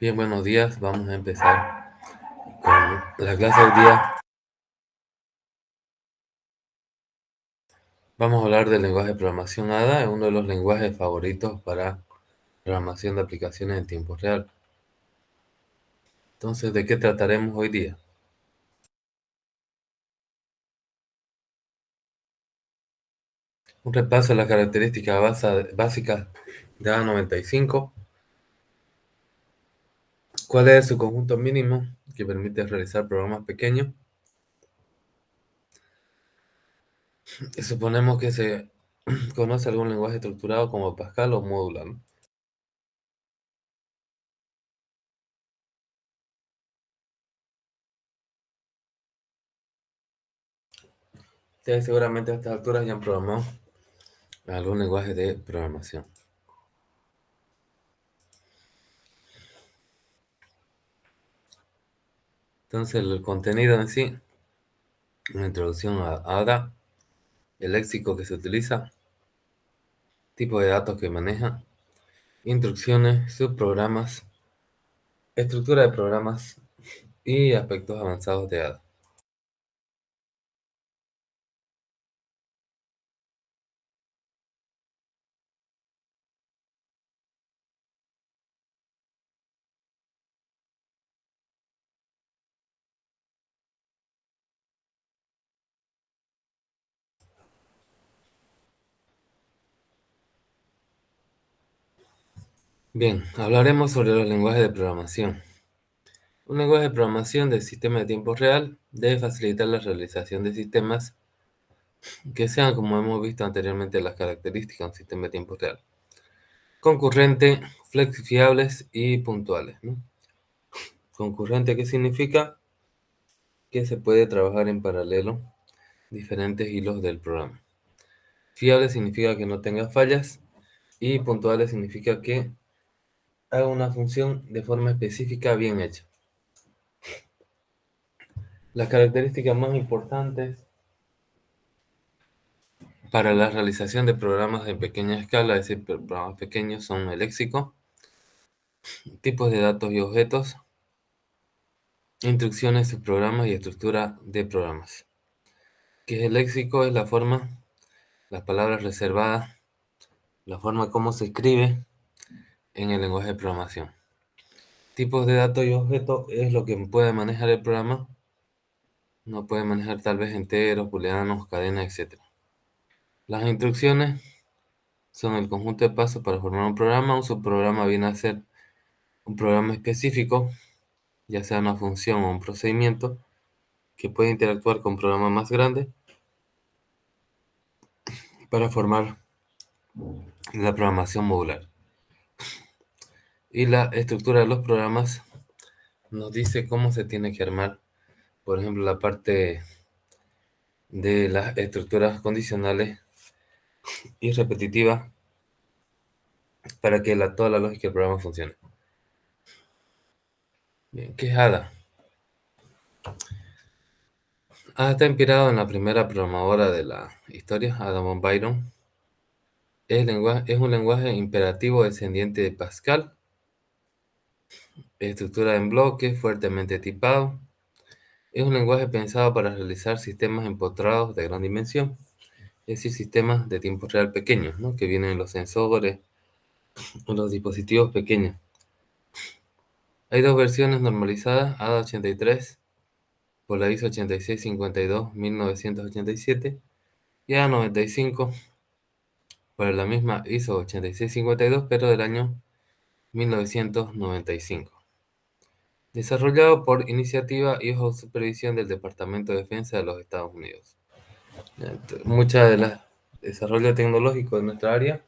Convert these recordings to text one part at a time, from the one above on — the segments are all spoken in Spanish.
Bien, buenos días. Vamos a empezar con la clase de hoy día. Vamos a hablar del lenguaje de programación ADA, es uno de los lenguajes favoritos para programación de aplicaciones en tiempo real. Entonces, ¿de qué trataremos hoy día? Un repaso de las características básicas de ADA 95. ¿Cuál es su conjunto mínimo que permite realizar programas pequeños? Suponemos que se conoce algún lenguaje estructurado como Pascal o modular, ¿no? Ustedes seguramente a estas alturas ya han programado algún lenguaje de programación. Entonces, el contenido en sí, una introducción a ADA, el léxico que se utiliza, tipo de datos que maneja, instrucciones, subprogramas, estructura de programas y aspectos avanzados de ADA. Bien, hablaremos sobre los lenguajes de programación. Un lenguaje de programación del sistema de tiempo real debe facilitar la realización de sistemas que sean, como hemos visto anteriormente, las características de un sistema de tiempo real: concurrente, flexifiables y puntuales, ¿no? Concurrente, ¿qué significa? Que se puede trabajar en paralelo diferentes hilos del programa. Fiable significa que no tenga fallas y puntuales significa que haga una función de forma específica bien hecha. Las características más importantes para la realización de programas de pequeña escala, es decir, programas pequeños, son el léxico, tipos de datos y objetos, instrucciones, subprogramas y estructura de programas. ¿Qué es el léxico? Es la forma, las palabras reservadas, la forma como se escribe en el lenguaje de programación. Tipos de datos y objetos es lo que puede manejar el programa. No puede manejar tal vez enteros, booleanos, cadenas, etc. Las instrucciones son el conjunto de pasos para formar un programa. Un subprograma viene a ser un programa específico, ya sea una función o un procedimiento, que puede interactuar con programas más grandes para formar la programación modular. Y la estructura de los programas nos dice cómo se tiene que armar, por ejemplo, la parte de las estructuras condicionales y repetitivas para que toda la lógica del programa funcione. Bien, ¿qué es ADA? ADA está inspirado en la primera programadora de la historia, Ada von Byron. Es un lenguaje imperativo descendiente de Pascal, estructura en bloques, fuertemente tipado. Es un lenguaje pensado para realizar sistemas empotrados de gran dimensión, es decir, sistemas de tiempo real pequeños, ¿no? Que vienen en los sensores o los dispositivos pequeños. Hay dos versiones normalizadas: ADA 83 por la ISO 8652-1987 y ADA 95 por la misma ISO 8652, pero del año 1995. Desarrollado por iniciativa y bajo supervisión del Departamento de Defensa de los Estados Unidos. Mucha de la desarrollo tecnológico de nuestra área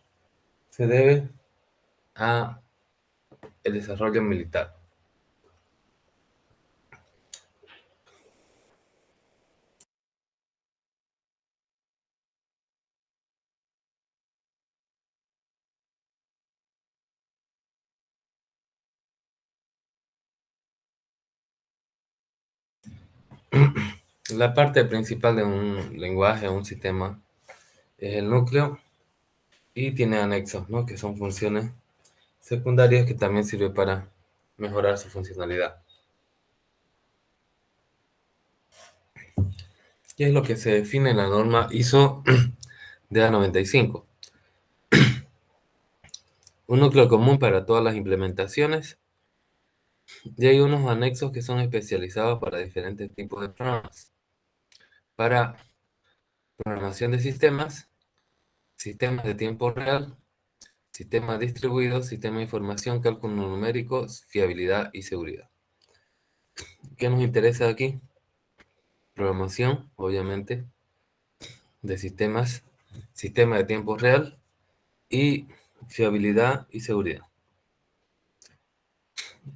se debe a el desarrollo militar. La parte principal de un lenguaje o un sistema es el núcleo y tiene anexos, ¿no? Que son funciones secundarias que también sirven para mejorar su funcionalidad. ¿Qué es lo que se define en la norma ISO DA95? Un núcleo común para todas las implementaciones y hay unos anexos que son especializados para diferentes tipos de programas. Para programación de sistemas, sistemas de tiempo real, sistemas distribuidos, sistema de información, cálculo numérico, fiabilidad y seguridad. ¿Qué nos interesa aquí? Programación, obviamente, de sistemas, sistema de tiempo real y fiabilidad y seguridad.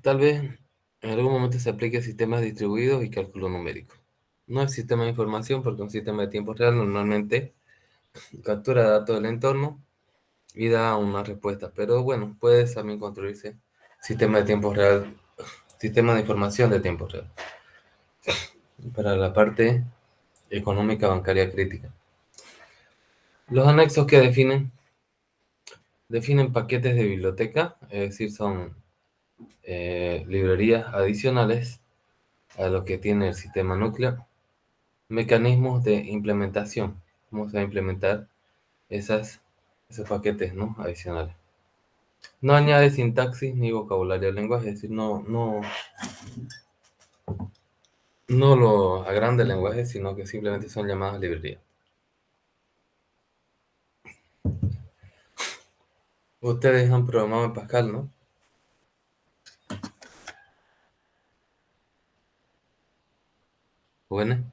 Tal vez en algún momento se aplique sistemas distribuidos y cálculo numérico. No es sistema de información porque un sistema de tiempo real normalmente captura datos del entorno y da una respuesta. Pero bueno, puede también construirse sistema de tiempo real, sistema de información de tiempo real para la parte económica bancaria crítica. Los anexos que definen paquetes de biblioteca, es decir, son librerías adicionales a lo que tiene el sistema núcleo. Mecanismos de implementación, cómo se va a implementar esos paquetes, ¿no?, adicionales. No añade sintaxis ni vocabulario al lenguaje, es decir, no lo agranda el lenguaje, sino que simplemente son llamadas librerías. Ustedes han programado en Pascal, ¿no? ¿Bueno?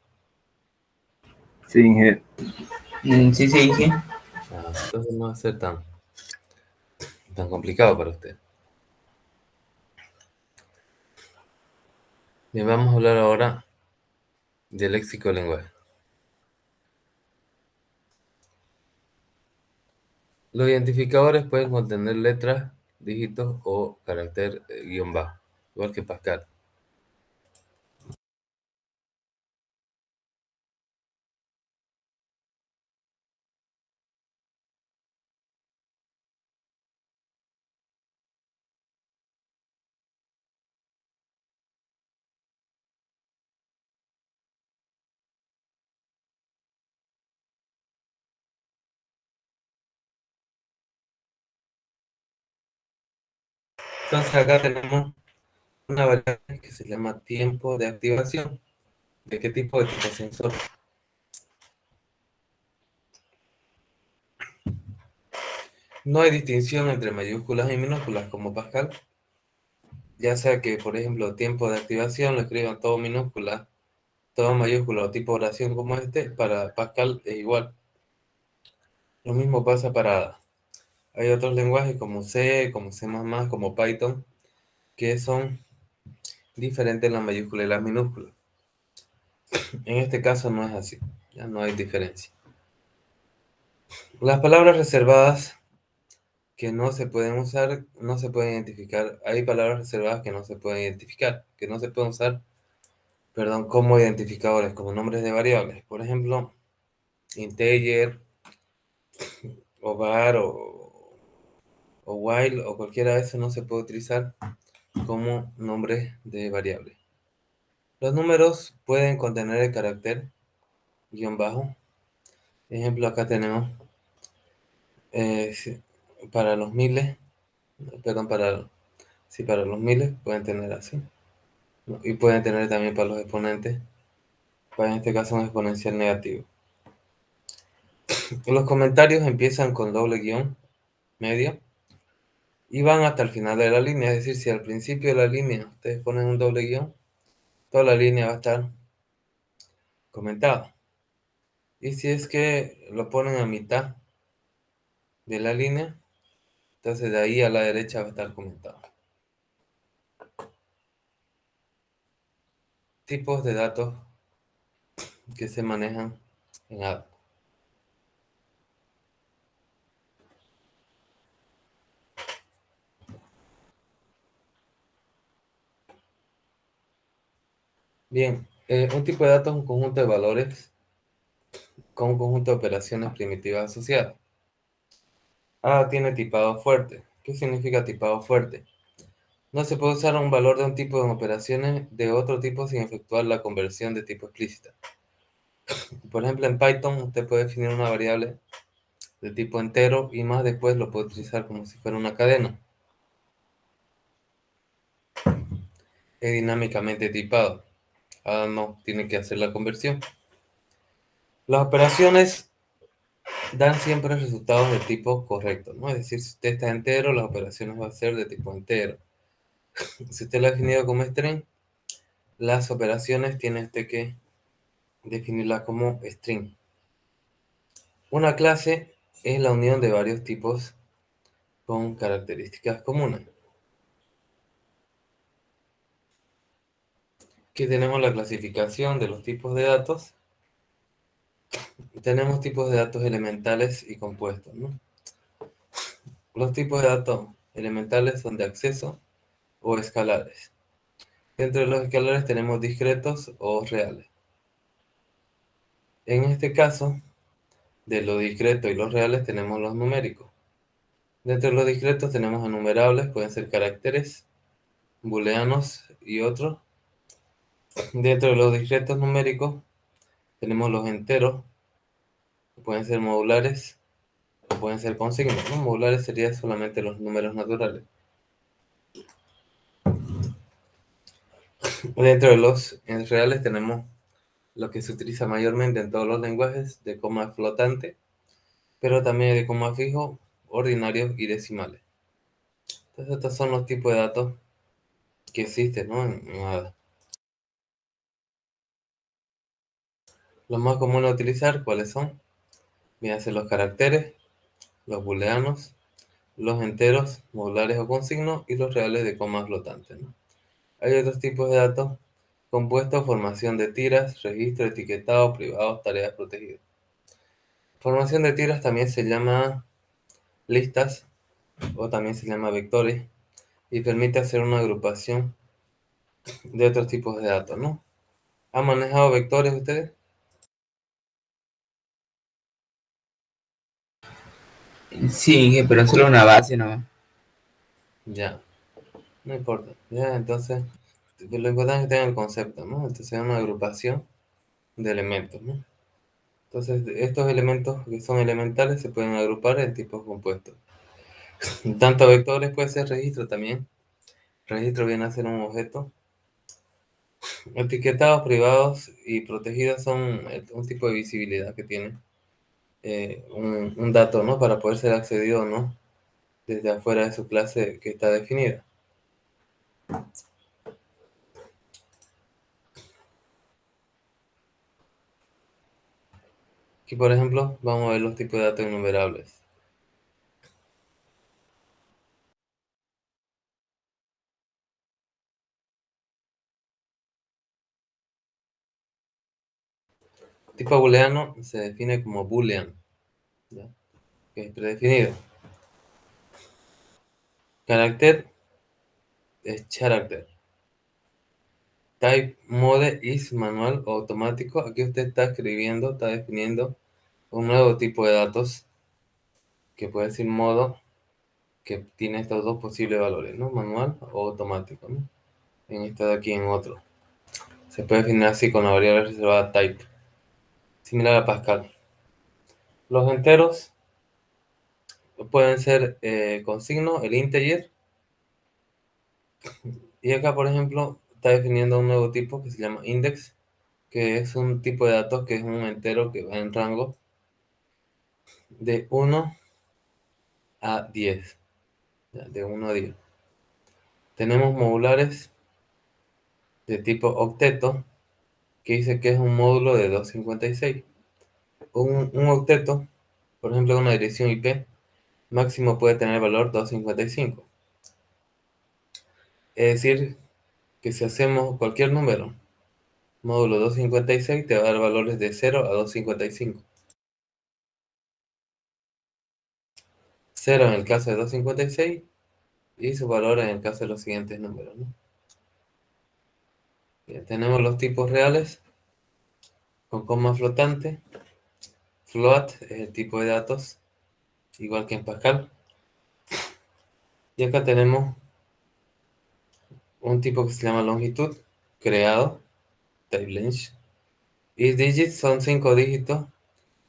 Sí, Inge. Sí, sí, sí. Entonces no va a ser tan complicado para usted. Bien, vamos a hablar ahora del léxico del lenguaje. Los identificadores pueden contener letras, dígitos o carácter guión bajo, igual que Pascal. Entonces acá tenemos una variable que se llama tiempo de activación. ¿De qué tipo? De tipo sensor. No hay distinción entre mayúsculas y minúsculas como Pascal, ya sea que, por ejemplo, tiempo de activación lo escriban todo minúscula, todo mayúscula o tipo oración como este, para Pascal es igual. Lo mismo pasa para, hay otros lenguajes como C, como C++, como Python, que son diferentes en las mayúsculas y las minúsculas. En este caso no es así, ya no hay diferencia. Las palabras reservadas que no se pueden usar, no se pueden identificar. Hay palabras reservadas que no se pueden identificar, que no se pueden usar, perdón, como identificadores, como nombres de variables. Por ejemplo, integer, o var, o while, o cualquiera de esos no se puede utilizar como nombres de variables. Los números pueden contener el carácter guión bajo. Ejemplo, acá tenemos sí, para los miles, perdón, para los miles pueden tener así, ¿no? Y pueden tener también para los exponentes, para en este caso un exponencial negativo. Los comentarios empiezan con doble guión medio y van hasta el final de la línea, es decir, si al principio de la línea ustedes ponen un doble guión, toda la línea va a estar comentada. Y si es que lo ponen a mitad de la línea, entonces de ahí a la derecha va a estar comentado. Tipos de datos que se manejan en ADA. Bien, un tipo de datos es un conjunto de valores con un conjunto de operaciones primitivas asociadas. A tiene tipado fuerte. ¿Qué significa tipado fuerte? No se puede usar un valor de un tipo en operaciones de otro tipo sin efectuar la conversión de tipo explícita. Por ejemplo, en Python usted puede definir una variable de tipo entero y más después lo puede utilizar como si fuera una cadena. Es dinámicamente tipado. Ah, no, tiene que hacer la conversión. Las operaciones dan siempre resultados de tipo correcto, ¿no? Es decir, si usted está entero, las operaciones van a ser de tipo entero. Si usted lo ha definido como string, las operaciones tiene usted que definirla como string. Una clase es la unión de varios tipos con características comunes. Aquí tenemos la clasificación de los tipos de datos. Tenemos tipos de datos elementales y compuestos, ¿no? Los tipos de datos elementales son de acceso o escalares. Dentro de los escalares tenemos discretos o reales. En este caso, de los discretos y los reales tenemos los numéricos. Dentro de los discretos tenemos enumerables, pueden ser caracteres, booleanos y otros. Dentro de los discretos numéricos tenemos los enteros, que pueden ser modulares o pueden ser con signos, ¿no? Modulares serían solamente los números naturales. Dentro de los reales tenemos lo que se utiliza mayormente en todos los lenguajes de coma flotante, pero también de coma fijo, ordinarios y decimales. Entonces estos son los tipos de datos que existen, ¿no? en ADA. Los más comunes a utilizar, ¿cuáles son? Fíjense los caracteres, los booleanos, los enteros, modulares o con signo, y los reales de coma flotante, ¿no? Hay otros tipos de datos compuestos, formación de tiras, registro, etiquetado, privados, tareas protegidas. Formación de tiras también se llama listas o también se llama vectores y permite hacer una agrupación de otros tipos de datos, ¿no? ¿Han manejado vectores ustedes? Sí, pero solo una base nomás. Ya, no importa. Ya, entonces, lo importante es que tengan el concepto, ¿no? Entonces es una agrupación de elementos, ¿no? Entonces, estos elementos que son elementales se pueden agrupar en tipos compuestos. Tanto vectores puede ser registro también. Registro viene a ser un objeto. Etiquetados, privados y protegidos son un tipo de visibilidad que tiene un dato, ¿no? Para poder ser accedido o no desde afuera de su clase que está definida. Aquí, por ejemplo, vamos a ver los tipos de datos innumerables. Tipo booleano se define como boolean, ¿ya? Que es predefinido. Carácter es character. Type mode is manual o automático. Aquí usted está escribiendo, está definiendo un nuevo tipo de datos que puede decir modo, que tiene estos dos posibles valores, ¿no? Manual o automático, ¿no? En este de aquí, en otro. Se puede definir así con la variable reservada type, similar a Pascal. Los enteros pueden ser con signo, el integer, y acá, por ejemplo, está definiendo un nuevo tipo que se llama index, que es un tipo de datos que es un entero que va en rango de 1 a 10, ¿ya? De 1 a 10. Tenemos modulares de tipo octeto, que dice que es un módulo de 256. Un octeto, por ejemplo, una dirección IP, máximo puede tener valor 255. Es decir, que si hacemos cualquier número, módulo 256 te va a dar valores de 0 a 255. 0 en el caso de 256 y su valor en el caso de los siguientes números, ¿no? Bien, tenemos los tipos reales con coma flotante. Float es el tipo de datos, igual que en Pascal. Y acá tenemos un tipo que se llama longitud, creado, type length, y digits son 5 dígitos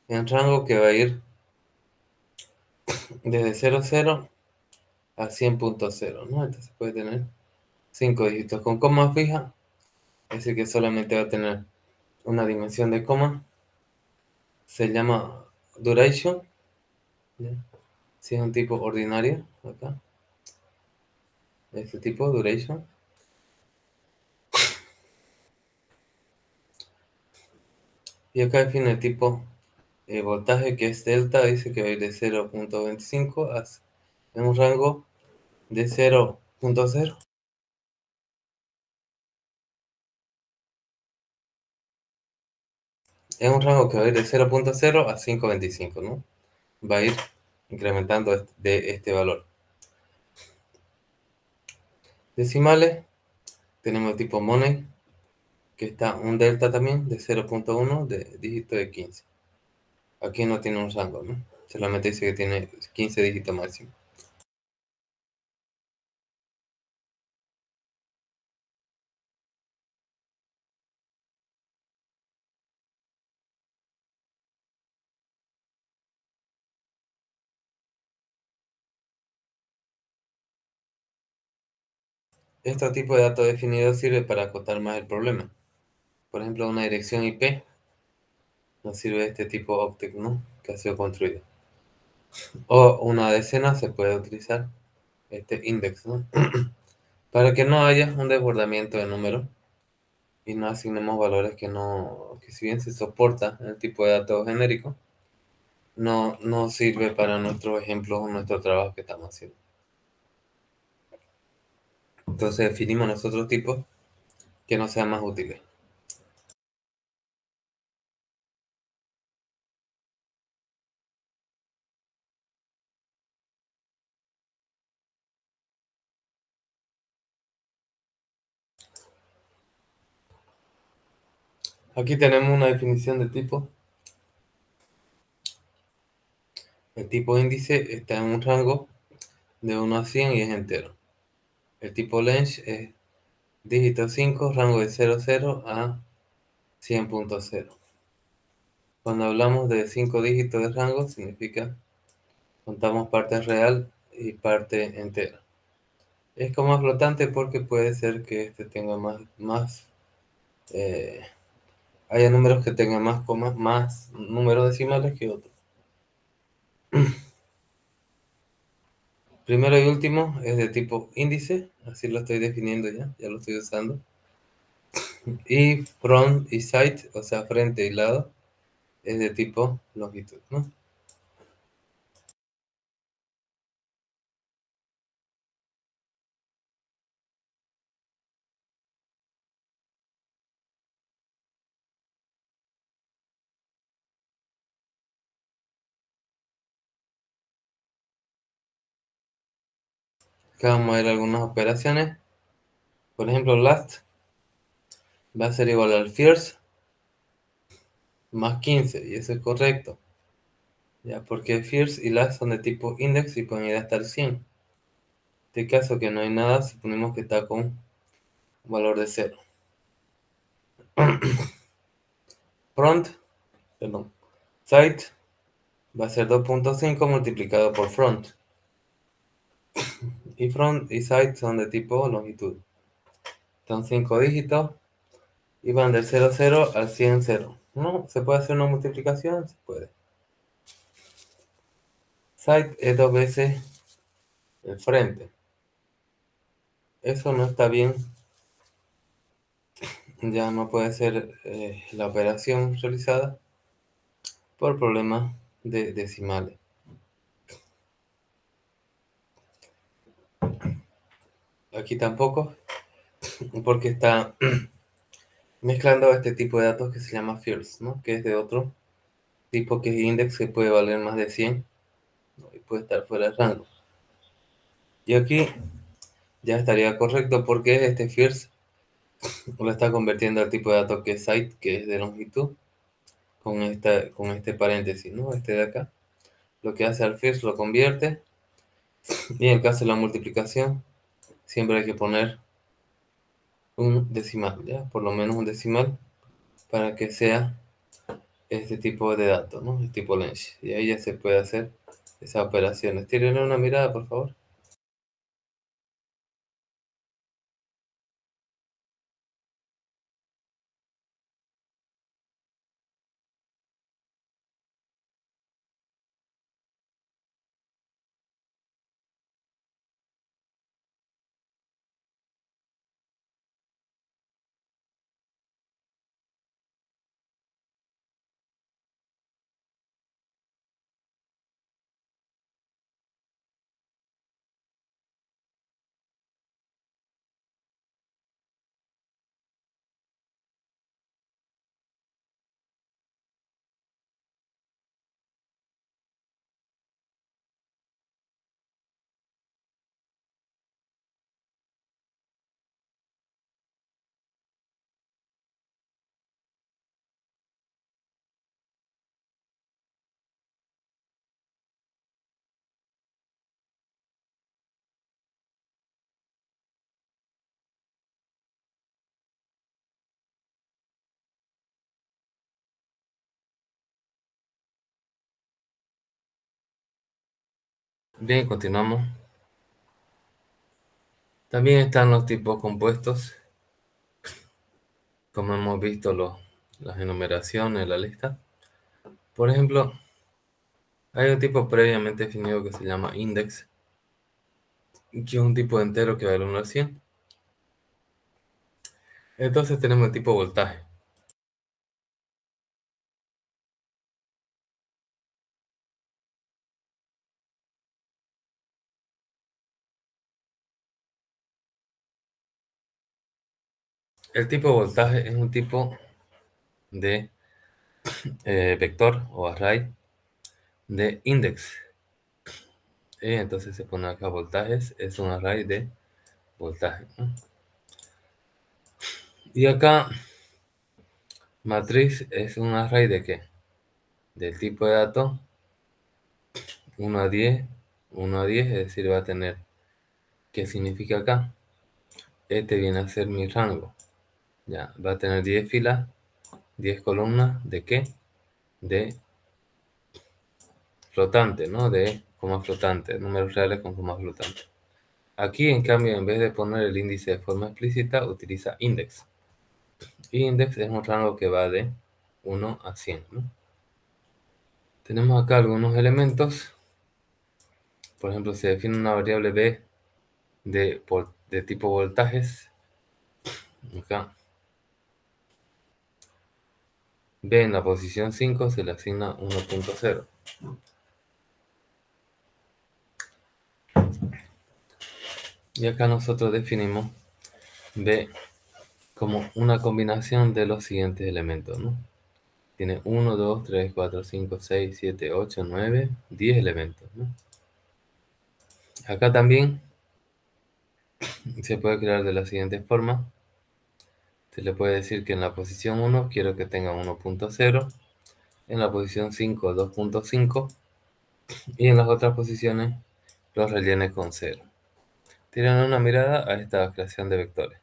en rango que va a ir desde 00 a 100.0, ¿no? Entonces puede tener 5 dígitos con coma fija, es decir que solamente va a tener una dimensión de coma, se llama duration, ¿ya? Si es un tipo ordinario, acá, este tipo, duration. Y acá define el tipo voltaje que es delta, dice que va a ir de 0.25 en un rango de 0.0. Es un rango que va a ir de 0.0 a 5.25, ¿no? Va a ir incrementando de este valor. Decimales, tenemos el tipo money, que está un delta también de 0.1 de dígito de 15. Aquí no tiene un rango, ¿no? Solamente dice que tiene 15 dígitos máximo. Este tipo de datos definidos sirve para acotar más el problema. Por ejemplo, una dirección IP nos sirve este tipo octet, ¿no? Que ha sido construido. O una decena se puede utilizar este index, ¿no? Para que no haya un desbordamiento de números y no asignemos valores que si bien se soporta el tipo de datos genérico, no sirve para nuestros ejemplos o nuestro trabajo que estamos haciendo. Entonces definimos nosotros tipos que nos sean más útiles. Aquí tenemos una definición de tipo. El tipo índice está en un rango de 1 a 100 y es entero. El tipo length es dígito 5, rango de 00 a 100.0. Cuando hablamos de 5 dígitos de rango, significa contamos parte real y parte entera. Es como flotante porque puede ser que este tenga eh, haya números que tengan más comas, más números decimales que otros. Primero y último es de tipo índice, así lo estoy definiendo ya lo estoy usando. Y front y side, o sea, frente y lado, es de tipo longitud, ¿no? Acá vamos a ver algunas operaciones. Por ejemplo, last va a ser igual al first más 15, y eso es correcto. Ya, porque first y last son de tipo index y pueden ir hasta el 100. En este caso que no hay nada, suponemos que está con un valor de 0. Front, perdón, side va a ser 2.5 multiplicado por front. Y front y side son de tipo longitud. Son 5 dígitos y van del 00 al 100, 0. ¿No? ¿Se puede hacer una multiplicación? Se puede. Side es 2 veces el frente. Eso no está bien. Ya no puede ser la operación realizada por problemas de decimales. Aquí tampoco, porque está mezclando este tipo de datos que se llama first, ¿no? Que es de otro tipo que es index que puede valer más de 100, ¿no? Y puede estar fuera de rango. Y aquí ya estaría correcto porque este first lo está convirtiendo al tipo de datos que es side, que es de longitud, con este paréntesis, ¿no? Este de acá. Lo que hace al first lo convierte, y en el caso de la multiplicación siempre hay que poner un decimal, ¿ya? Por lo menos un decimal para que sea este tipo de datos, ¿no? El tipo Lench. Y ahí ya se puede hacer esas operaciones. Tírenle una mirada, por favor. Bien, continuamos. También están los tipos compuestos, como hemos visto las enumeraciones, la lista. Por ejemplo, hay un tipo previamente definido que se llama index, que es un tipo entero que va del 1 al 100. Entonces tenemos el tipo voltaje. El tipo voltaje es un tipo de vector o array de index. Entonces se pone acá voltajes, es un array de voltaje, ¿no? Y acá matriz es un array de qué? Del tipo de dato 1 a 10, 1 a 10, es decir, va a tener, ¿qué significa acá? Este viene a ser mi rango. Ya, va a tener 10 filas, 10 columnas, ¿de qué? De flotante, ¿no? De coma flotante, números reales con coma flotante. Aquí, en cambio, en vez de poner el índice de forma explícita, utiliza index. Y index es un rango que va de 1 a 100, ¿no? Tenemos acá algunos elementos. Por ejemplo, se define una variable b de tipo voltajes. Acá. B en la posición 5 se le asigna 1.0. Y acá nosotros definimos B como una combinación de los siguientes elementos, ¿no? Tiene 1, 2, 3, 4, 5, 6, 7, 8, 9, 10 elementos, ¿no? Acá también se puede crear de la siguiente forma. Se le puede decir que en la posición 1 quiero que tenga 1.0, en la posición 5 2.5 y en las otras posiciones los rellene con 0. Tienen una mirada a esta creación de vectores.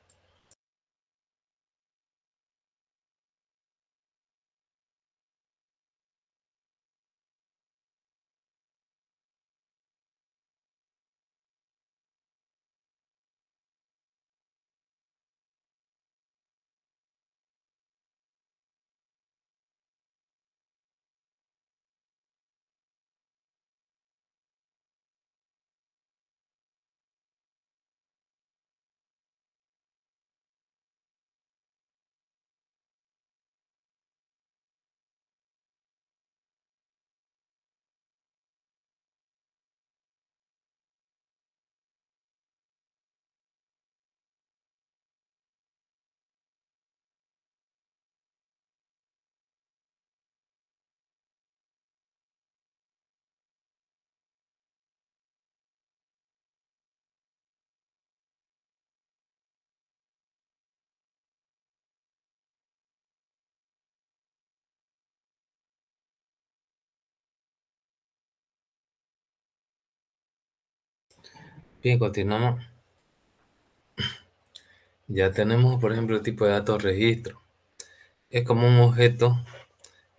Bien, continuamos. Ya tenemos, por ejemplo, el tipo de datos registro. Es como un objeto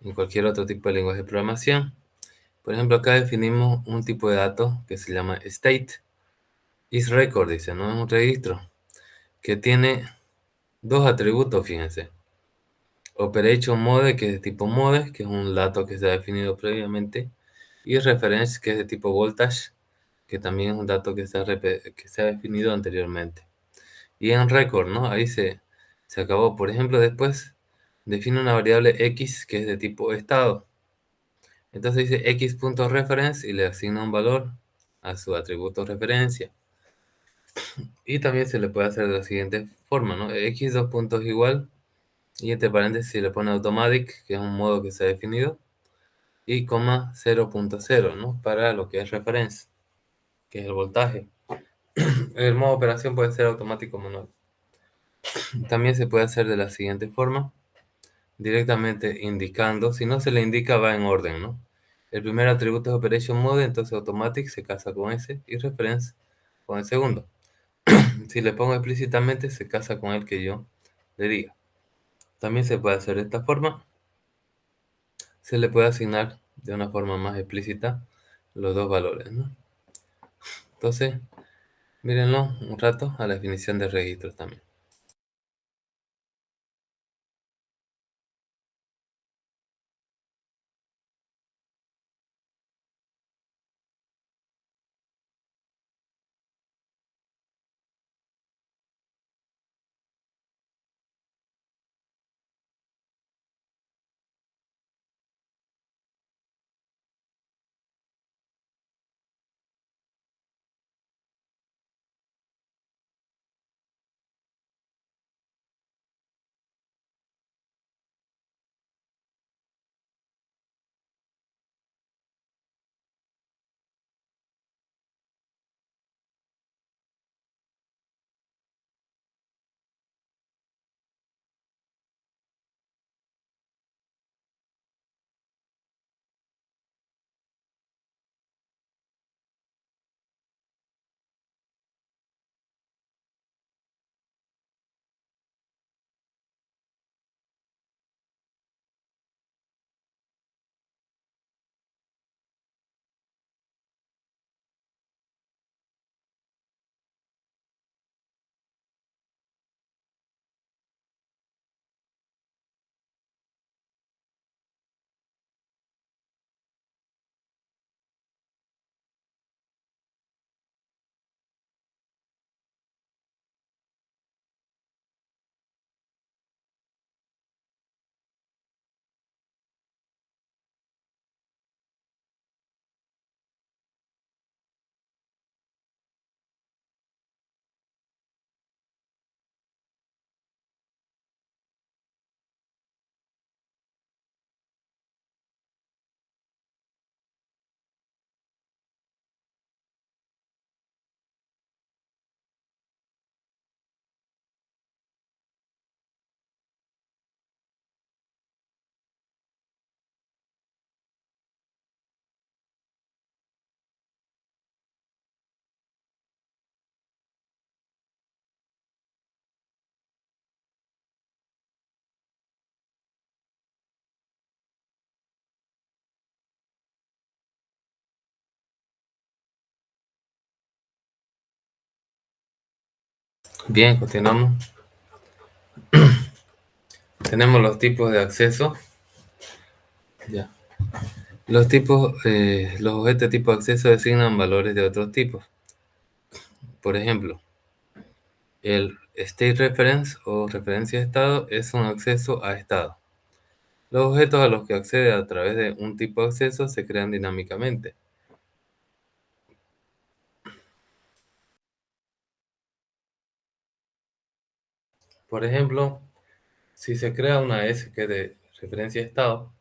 en cualquier otro tipo de lenguaje de programación. Por ejemplo, acá definimos un tipo de datos que se llama state. Is record, dice, ¿no? Es un registro que tiene dos atributos, fíjense. Operation mode, que es de tipo mode, que es un dato que se ha definido previamente. Y reference, que es de tipo voltage, que también es un dato que se ha definido anteriormente. Y en record, ¿no? Ahí se acabó. Por ejemplo, después define una variable x que es de tipo estado. Entonces dice x.reference y le asigna un valor a su atributo referencia. Y también se le puede hacer de la siguiente forma, ¿no? X dos puntos igual, y entre paréntesis le pone automatic, que es un modo que se ha definido, y coma 0.0, ¿no? Para lo que es reference, que es el voltaje. El modo de operación puede ser automático o manual. También se puede hacer de la siguiente forma, directamente indicando, si no se le indica va en orden, ¿no? El primer atributo es operation mode, entonces automatic se casa con ese y reference con el segundo. Si le pongo explícitamente, se casa con el que yo le diga. También se puede hacer de esta forma. Se le puede asignar de una forma más explícita los dos valores, ¿no? Entonces, mírenlo un rato a la definición de registros también. Bien, continuamos. Tenemos los tipos de acceso. Ya. Los objetos de tipo acceso designan valores de otros tipos. Por ejemplo, el state reference o referencia de estado es un acceso a estado. Los objetos a los que accede a través de un tipo de acceso se crean dinámicamente. Por ejemplo, si se crea una S que es de referencia de estado,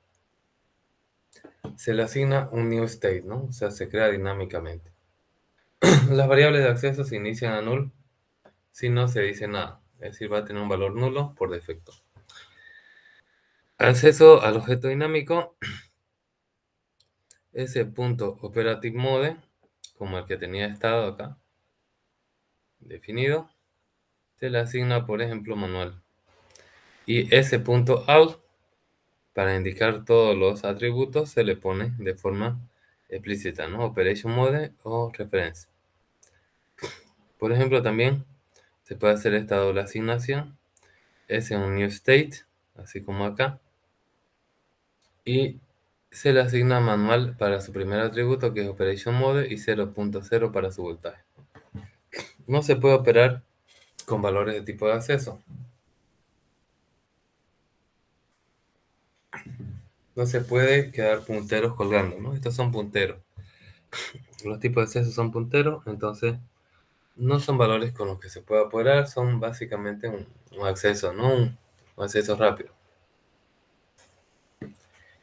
se le asigna un new state, ¿no? O sea, se crea dinámicamente. Las variables de acceso se inician a null si no se dice nada, es decir, va a tener un valor nulo por defecto. Acceso al objeto dinámico, ese punto operative mode, como el que tenía estado acá, definido, se le asigna, por ejemplo, manual. Y s.out, para indicar todos los atributos, se le pone de forma explícita, ¿no? Operation mode o reference. Por ejemplo, también se puede hacer esta doble asignación. Es en un new state, así como acá. Y se le asigna manual para su primer atributo, que es operation mode, y 0.0 para su voltaje. No se puede operar con valores de tipo de acceso. No se puede quedar punteros colgando, ¿no? Estos son punteros. Los tipos de acceso son punteros, entonces no son valores con los que se puede operar, son básicamente un acceso, ¿no? Un acceso rápido.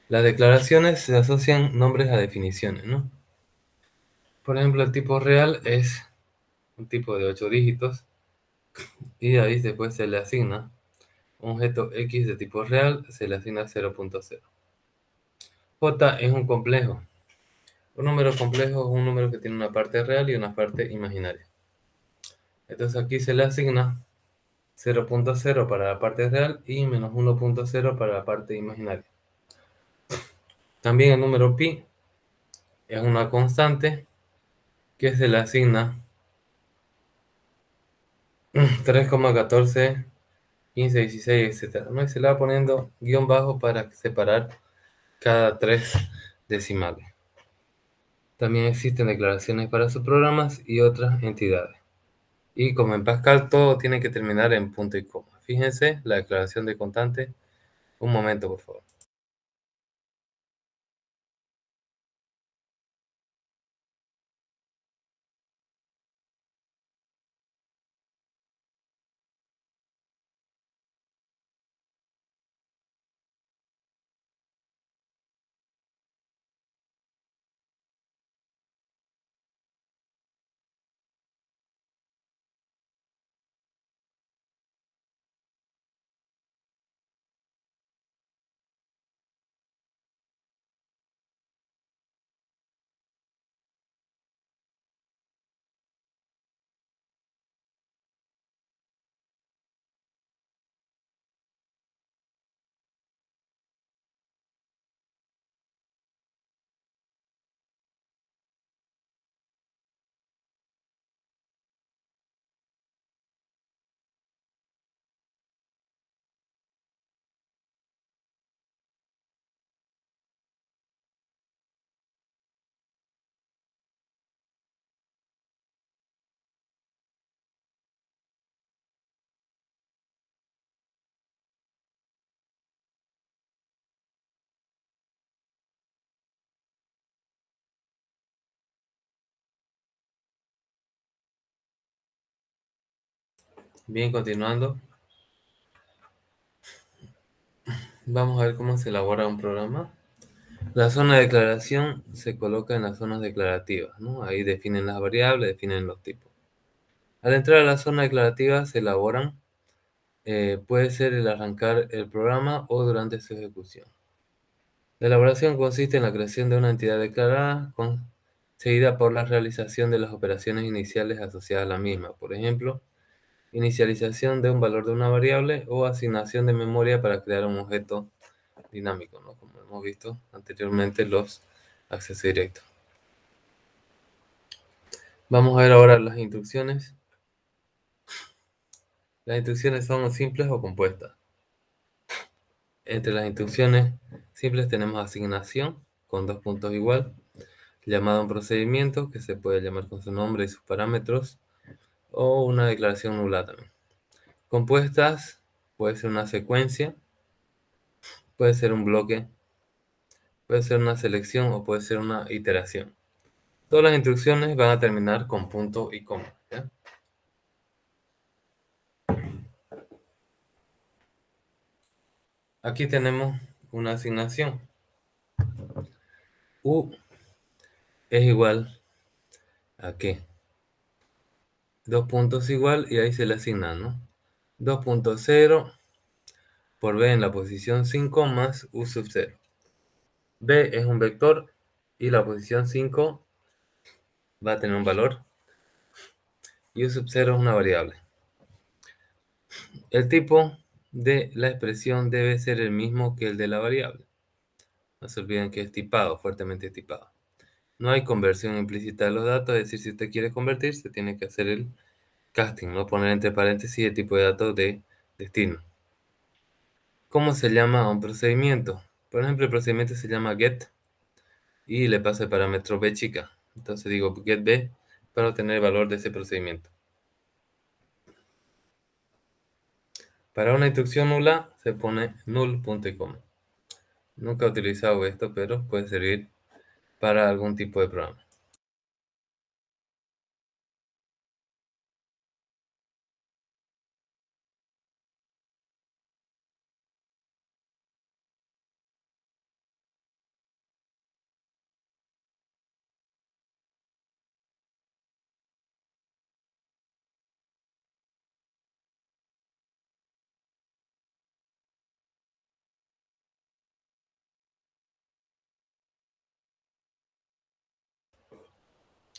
Las declaraciones se asocian nombres a definiciones, ¿no? Por ejemplo, el tipo real es un tipo de 8 dígitos y ahí después se le asigna un objeto X de tipo real, se le asigna 0.0. J es un complejo. Un número complejo es un número que tiene una parte real y una parte imaginaria. Entonces aquí se le asigna 0.0 para la parte real y menos 1.0 para la parte imaginaria. También el número pi es una constante que se le asigna 3,14, 15, 16, etc. ¿no? Y se le va poniendo guión bajo para separar cada 3 decimales. También existen declaraciones para subprogramas y otras entidades. Y como en Pascal todo tiene que terminar en punto y coma. Fíjense la declaración de constante. Un momento, por favor. Bien, continuando. Vamos a ver cómo se elabora un programa. La zona de declaración se coloca en las zonas declarativas, ¿no? Ahí definen las variables, definen los tipos. Al entrar a la zona declarativa se elaboran, puede ser el arrancar el programa o durante su ejecución. La elaboración consiste en la creación de una entidad declarada, seguida por la realización de las operaciones iniciales asociadas a la misma. Por ejemplo, inicialización de un valor de una variable o asignación de memoria para crear un objeto dinámico, ¿no? Como hemos visto anteriormente los accesos directos. Vamos a ver ahora las instrucciones. Las instrucciones son simples o compuestas. Entre las instrucciones simples tenemos asignación con 2 puntos igual, llamado a un procedimiento que se puede llamar con su nombre y sus parámetros, o una declaración nula también. Compuestas puede ser una secuencia, puede ser un bloque, puede ser una selección o puede ser una iteración. Todas las instrucciones van a terminar con punto y coma, ¿ya? Aquí tenemos una asignación. U es igual a ¿qué? 2 puntos igual y ahí se le asigna, ¿no? 2.0 por b en la posición 5 más u sub 0. B es un vector y la posición 5 va a tener un valor y u sub 0 es una variable. El tipo de la expresión debe ser el mismo que el de la variable. No se olviden que es tipado, fuertemente tipado. No hay conversión implícita de los datos, es decir, si usted quiere convertir, se tiene que hacer el casting, no poner entre paréntesis el tipo de datos de destino. ¿Cómo se llama a un procedimiento? Por ejemplo, el procedimiento se llama get y le paso el parámetro b chica. Entonces digo get b para obtener el valor de ese procedimiento. Para una instrucción nula se pone null punto y coma. Nunca he utilizado esto, pero puede servir para algún tipo de programa.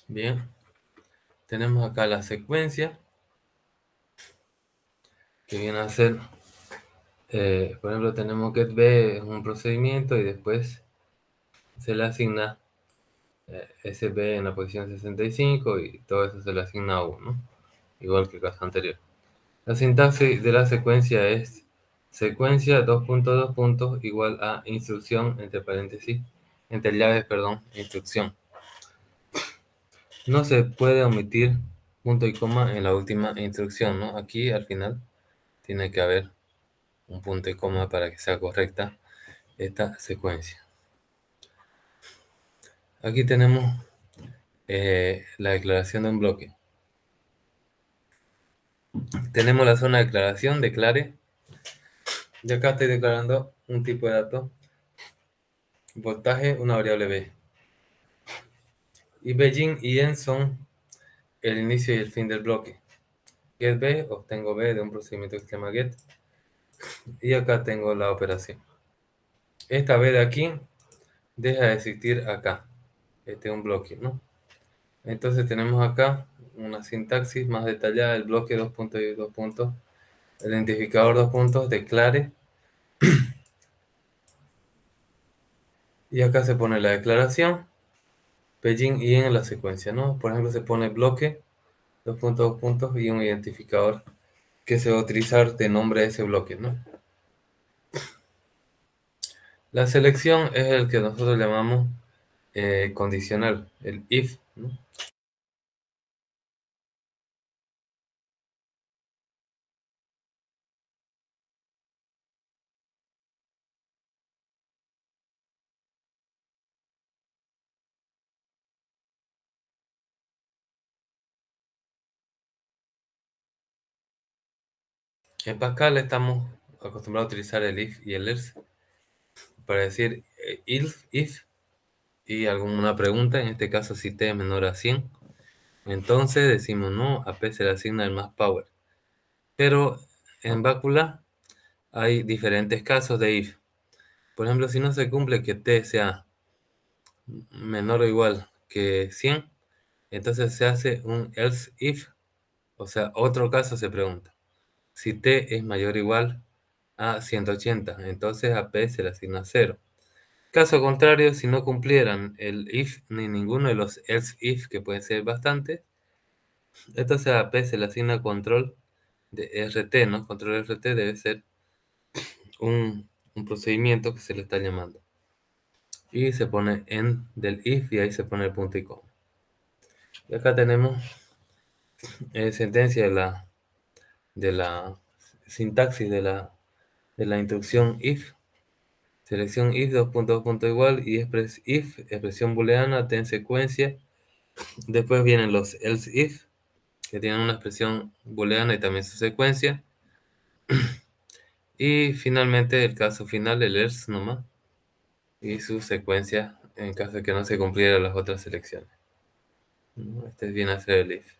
Bien, tenemos acá la secuencia que viene a ser, por ejemplo, tenemos getB, es un procedimiento y después se le asigna SB en la posición 65 y todo eso se le asigna a 1, igual que el caso anterior. La sintaxis de la secuencia es secuencia 2.2 igual a instrucción entre paréntesis, entre llaves, perdón, instrucción. No se puede omitir punto y coma en la última instrucción, ¿no? Aquí al final tiene que haber un punto y coma para que sea correcta esta secuencia. Aquí tenemos la declaración de un bloque. Tenemos la zona de declaración, declare. Y acá estoy declarando un tipo de dato, voltaje, una variable B. Y begin y end son el inicio y el fin del bloque. Get B, obtengo B de un procedimiento que se llama get. Y acá tengo la operación. Esta B de aquí deja de existir acá. Este es un bloque, ¿no? Entonces tenemos acá una sintaxis más detallada del bloque 2 puntos y 2 puntos. El identificador 2 puntos, declare. Y acá se pone la declaración, begin y en la secuencia, ¿no? Por ejemplo, se pone bloque, 2 puntos y un identificador que se va a utilizar de nombre de ese bloque, ¿no? La selección es el que nosotros llamamos condicional, el if, ¿no? En Pascal estamos acostumbrados a utilizar el if y el else para decir if y alguna pregunta, en este caso si t es menor a 100, entonces decimos no, a p se le asigna el más power. Pero en Bácula hay diferentes casos de if. Por ejemplo, si no se cumple que t sea menor o igual que 100, entonces se hace un else if, o sea, otro caso se pregunta. Si t es mayor o igual a 180, entonces a p se le asigna 0. Caso contrario, si no cumplieran el if ni ninguno de los else if, que pueden ser bastantes, entonces a p se le asigna control de RT, ¿no? Control RT debe ser un procedimiento que se le está llamando. Y se pone en del if y ahí se pone el punto y coma. Y acá tenemos sentencia de la sintaxis de la instrucción if. Selección if, dos puntos igual, y if, expresión booleana, ten secuencia. Después vienen los else if, que tienen una expresión booleana y también su secuencia. Y finalmente el caso final, el else nomás, y su secuencia en caso de que no se cumplieran las otras selecciones. Este viene a ser el if.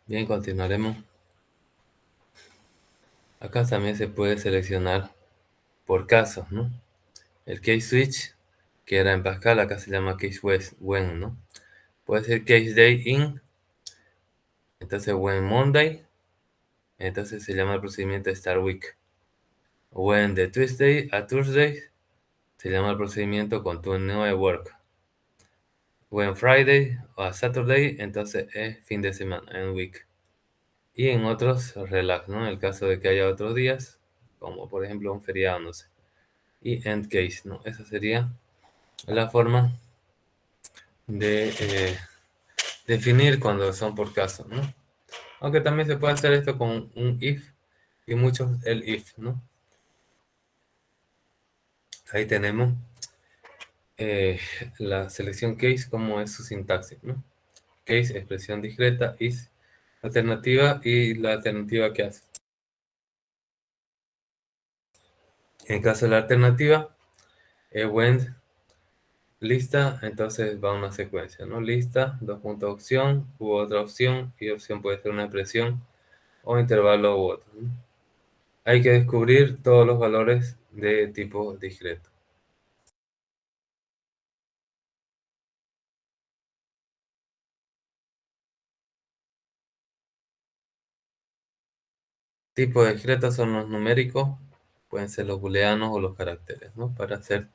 Bien, continuaremos. Acá también se puede seleccionar por casos, ¿no? El case switch, que era en Pascal, acá se llama case when, ¿no? Puede ser case day in, entonces when Monday, entonces se llama el procedimiento start week. When de Tuesday a Thursday, se llama el procedimiento continue work. When Friday o a Saturday, entonces es fin de semana, en week. Y en otros, relax, ¿no? En el caso de que haya otros días, como por ejemplo un feriado, no sé. Y end case, ¿no? Esa sería la forma de definir cuando son por caso, ¿no? Aunque también se puede hacer esto con un if y muchos el if, ¿no? Ahí tenemos eh, la selección case como es su sintaxis, ¿no? Case, expresión discreta, is, alternativa y la alternativa que hace. En caso de la alternativa, when lista, entonces va una secuencia, ¿no? Lista, dos puntos opción, u otra opción, y opción puede ser una expresión o intervalo u otro, ¿no? Hay que descubrir todos los valores de tipo discreto. Tipos discretos son los numéricos, pueden ser los booleanos o los caracteres, ¿no? Para hacer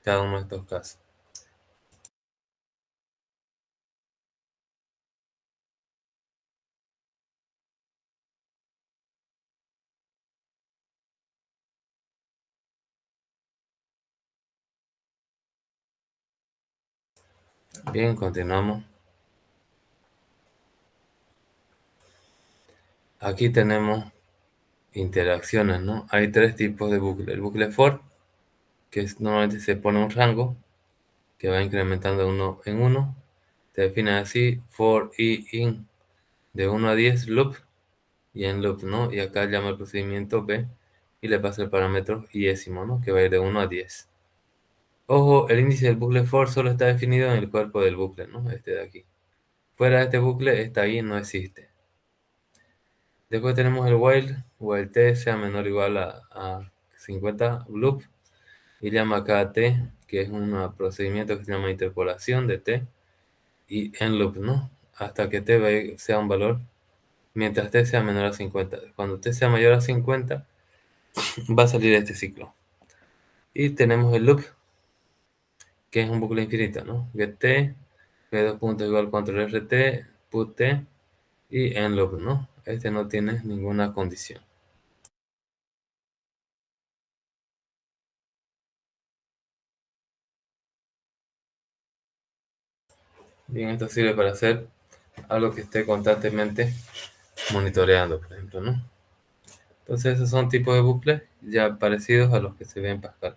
cada uno de estos casos. Bien, continuamos. Aquí tenemos interacciones, ¿no? Hay tres tipos de bucle. El bucle for, normalmente se pone un rango que va incrementando de uno en uno. Se define así: for i in de 1 a 10 loop y en loop, ¿no? Y acá llama el procedimiento b y le pasa el parámetro iésimo, ¿no? Que va a ir de 1 a 10. Ojo, el índice del bucle for solo está definido en el cuerpo del bucle, ¿no? Este de aquí. Fuera de este bucle, esta ahí no existe. Después tenemos el while t sea menor o igual a 50 loop, y llama cada t, que es un procedimiento que se llama interpolación de t, y en loop, ¿no? Hasta que t sea un valor, mientras t sea menor a 50. Cuando t sea mayor a 50, va a salir este ciclo. Y tenemos el loop, que es un bucle infinito, ¿no? Get t, p dos puntos igual control rt, put t, y en loop, ¿no? Este no tiene ninguna condición. Bien, esto sirve para hacer algo que esté constantemente monitoreando, por ejemplo, ¿no? Entonces esos son tipos de bucles ya parecidos a los que se ven en Pascal.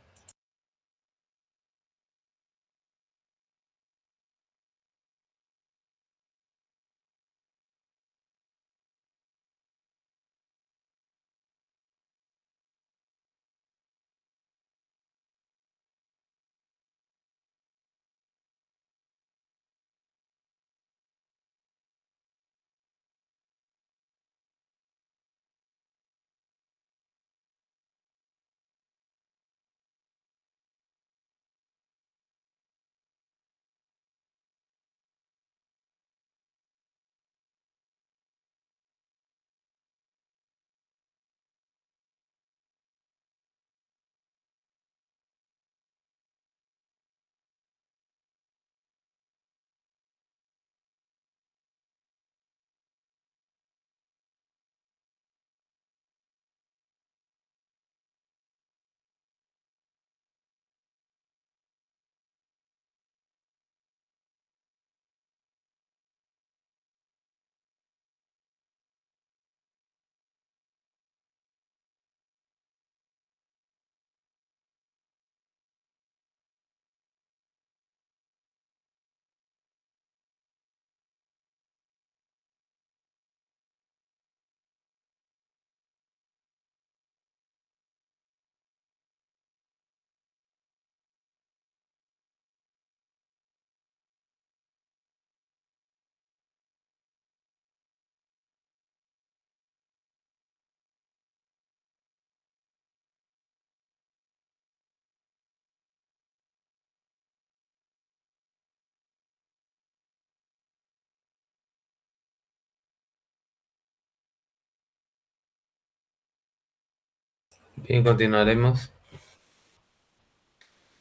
Bien, continuaremos.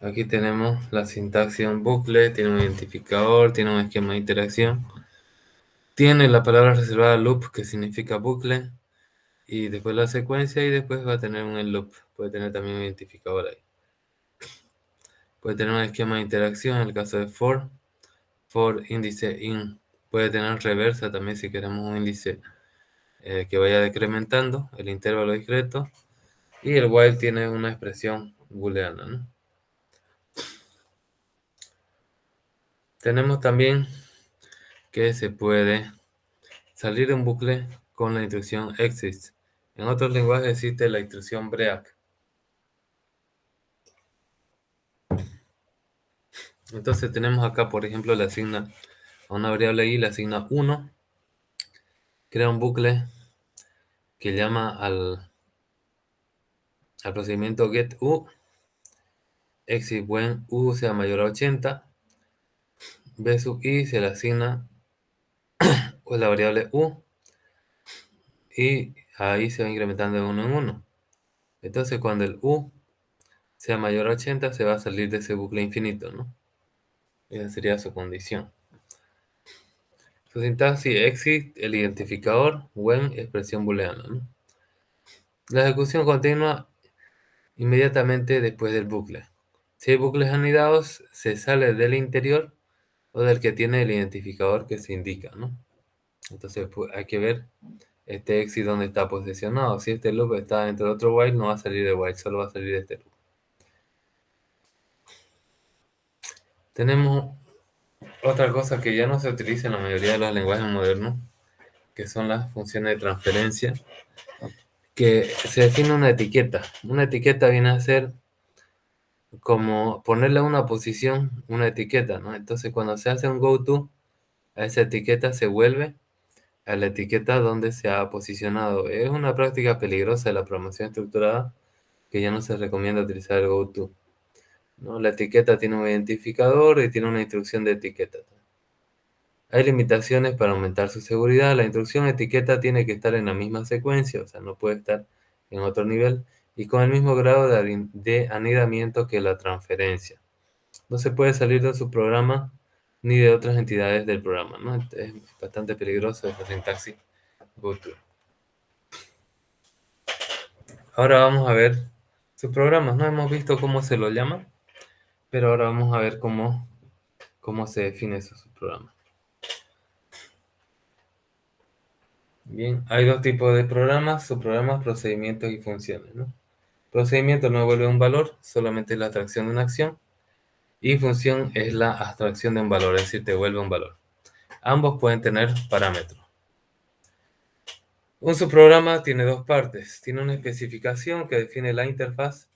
Aquí tenemos la sintaxis de un bucle, tiene un identificador, tiene un esquema de interacción. Tiene la palabra reservada loop, que significa bucle, y después la secuencia, y después va a tener un end loop. Puede tener también un identificador ahí. Puede tener un esquema de interacción en el caso de for índice in. Puede tener reversa también si queremos un índice que vaya decrementando, el intervalo discreto. Y el while tiene una expresión booleana, ¿no? Tenemos también que se puede salir de un bucle con la instrucción exit. En otros lenguajes existe la instrucción break. Entonces tenemos acá, por ejemplo, le asigna a una variable i, le asigna 1, crea un bucle que llama al procedimiento getU, exit when u sea mayor a 80, b sub i se le asigna pues, la variable u, y ahí se va incrementando de 1 en 1. Entonces cuando el u sea mayor a 80 se va a salir de ese bucle infinito, ¿no? Esa sería su condición. Su sintaxis exit, el identificador, when, expresión booleana, ¿no? La ejecución continua inmediatamente después del bucle. Si hay bucles anidados, se sale del interior o del que tiene el identificador que se indica, ¿no? Entonces pues, hay que ver este exit donde está posicionado. Si este loop está dentro de otro while, no va a salir de while, solo va a salir de este loop. Tenemos otra cosa que ya no se utiliza en la mayoría de los lenguajes modernos, que son las funciones de transferencia, que se define una etiqueta. Una etiqueta viene a ser como ponerle a una posición una etiqueta, ¿no? Entonces cuando se hace un goto, a esa etiqueta se vuelve a la etiqueta donde se ha posicionado. Es una práctica peligrosa de la programación estructurada que ya no se recomienda utilizar el goto, ¿no? La etiqueta tiene un identificador y tiene una instrucción de etiqueta. Hay limitaciones para aumentar su seguridad. La instrucción etiqueta tiene que estar en la misma secuencia, o sea, no puede estar en otro nivel, y con el mismo grado de anidamiento que la transferencia. No se puede salir de su programa ni de otras entidades del programa, ¿no? Es bastante peligroso esa sintaxis goto. Ahora vamos a ver sus programas. No hemos visto cómo se lo llama, pero ahora vamos a ver cómo se define su subprograma. Bien, hay dos tipos de programas: subprogramas, procedimientos y funciones, ¿no? Procedimiento no devuelve un valor, solamente es la abstracción de una acción. Y función es la abstracción de un valor, es decir, te devuelve un valor. Ambos pueden tener parámetros. Un subprograma tiene dos partes. Tiene una especificación que define la interfaz,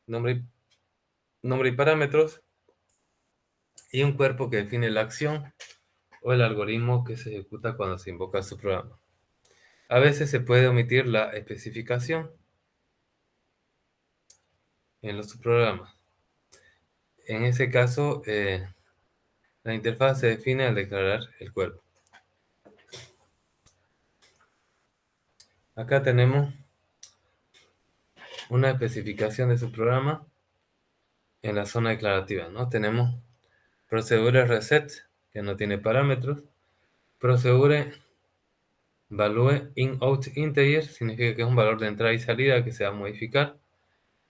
nombre y parámetros, y un cuerpo que define la acción o el algoritmo que se ejecuta cuando se invoca el subprograma. A veces se puede omitir la especificación en los subprogramas. En ese caso, la interfaz se define al declarar el cuerpo. Acá tenemos una especificación de subprograma en la zona declarativa, ¿no? Tenemos procedure reset, que no tiene parámetros. Procedure value in out integer, significa que es un valor de entrada y salida que se va a modificar.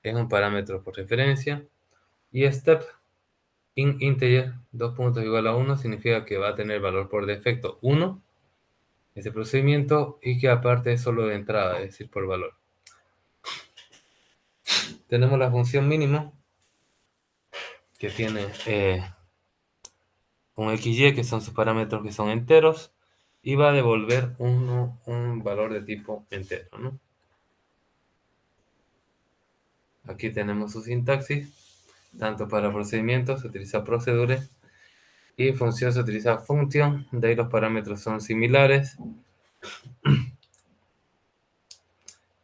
Es un parámetro por referencia. Y step in integer, 2 puntos igual a 1, significa que va a tener valor por defecto 1, ese procedimiento, y que aparte es solo de entrada, es decir, por valor. Tenemos la función mínimo, que tiene un XY, que son sus parámetros que son enteros, y va a devolver un valor de tipo entero, ¿no? Aquí tenemos su sintaxis. Tanto para procedimientos se utiliza procedure y función se utiliza function. De ahí los parámetros son similares,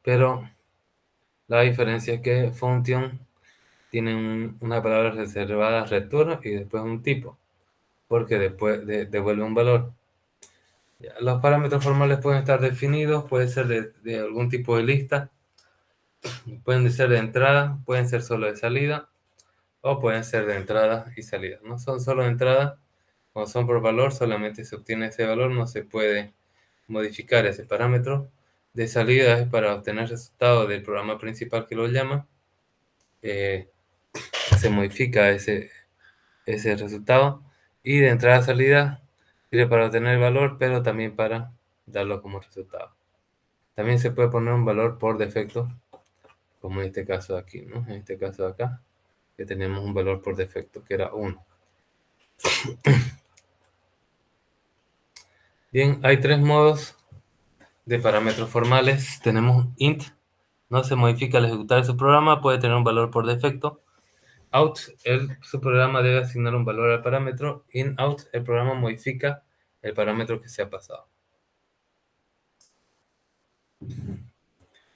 pero la diferencia es que function tiene una palabra reservada return y después un tipo, porque después devuelve un valor. Los parámetros formales pueden estar definidos, puede ser de algún tipo de lista, Pueden ser de entrada, pueden ser solo de salida, o pueden ser de entrada y salida. No son solo de entrada, cuando son por valor, solamente se obtiene ese valor, no se puede modificar ese parámetro. De salida es para obtener resultado del programa principal que lo llama. Se modifica ese resultado. Y de entrada a salida sirve para obtener valor, pero también para darlo como resultado. También se puede poner un valor por defecto, como en este caso de aquí, ¿no? En este caso de acá, que tenemos un valor por defecto, que era 1. Bien, hay tres modos de parámetros formales. Tenemos int, no se modifica al ejecutar su programa, puede tener un valor por defecto. Out, su programa debe asignar un valor al parámetro. In, out, el programa modifica el parámetro que se ha pasado.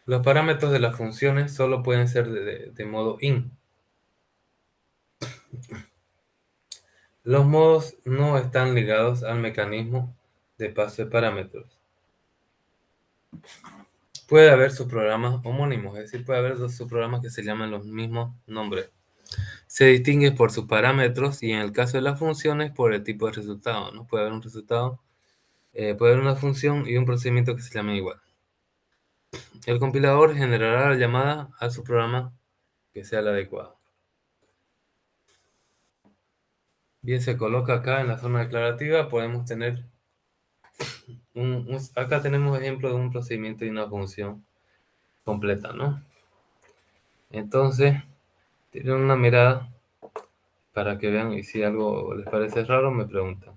Los parámetros de las funciones solo pueden ser de modo in. Los modos no están ligados al mecanismo de paso de parámetros. Puede haber subprogramas homónimos, es decir, puede haber dos subprogramas que se llaman los mismos nombres. Se distingue por sus parámetros y en el caso de las funciones por el tipo de resultado, ¿no? Puede haber un resultado, puede haber una función y un procedimiento que se llamen igual. El compilador generará la llamada a su programa que sea el adecuado. Bien, se coloca acá en la zona declarativa, podemos tener acá tenemos ejemplo de un procedimiento y una función completa, ¿no? Entonces, tienen una mirada para que vean y si algo les parece raro me preguntan.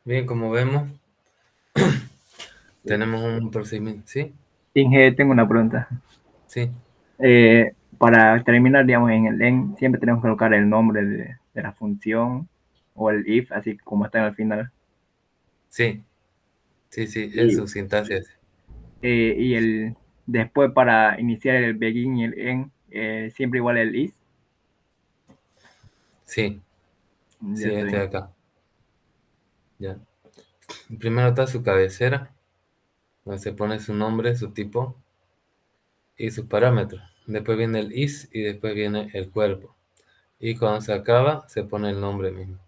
Bien, como vemos, tenemos un procedimiento, ¿sí? Inge, tengo una pregunta. Sí, Para terminar, digamos, en el en, siempre tenemos que colocar el nombre de la función o el if, así como está al final. sí, sí, es Y, su sintaxis. y el después para iniciar el begin y el end, siempre igual el is. Sí, Ya sí, este de estoy. acá. Ya. Primero está su cabecera, donde se pone su nombre, su tipo y sus parámetros. Después viene el is y después viene el cuerpo. Y cuando se acaba, se pone el nombre mismo.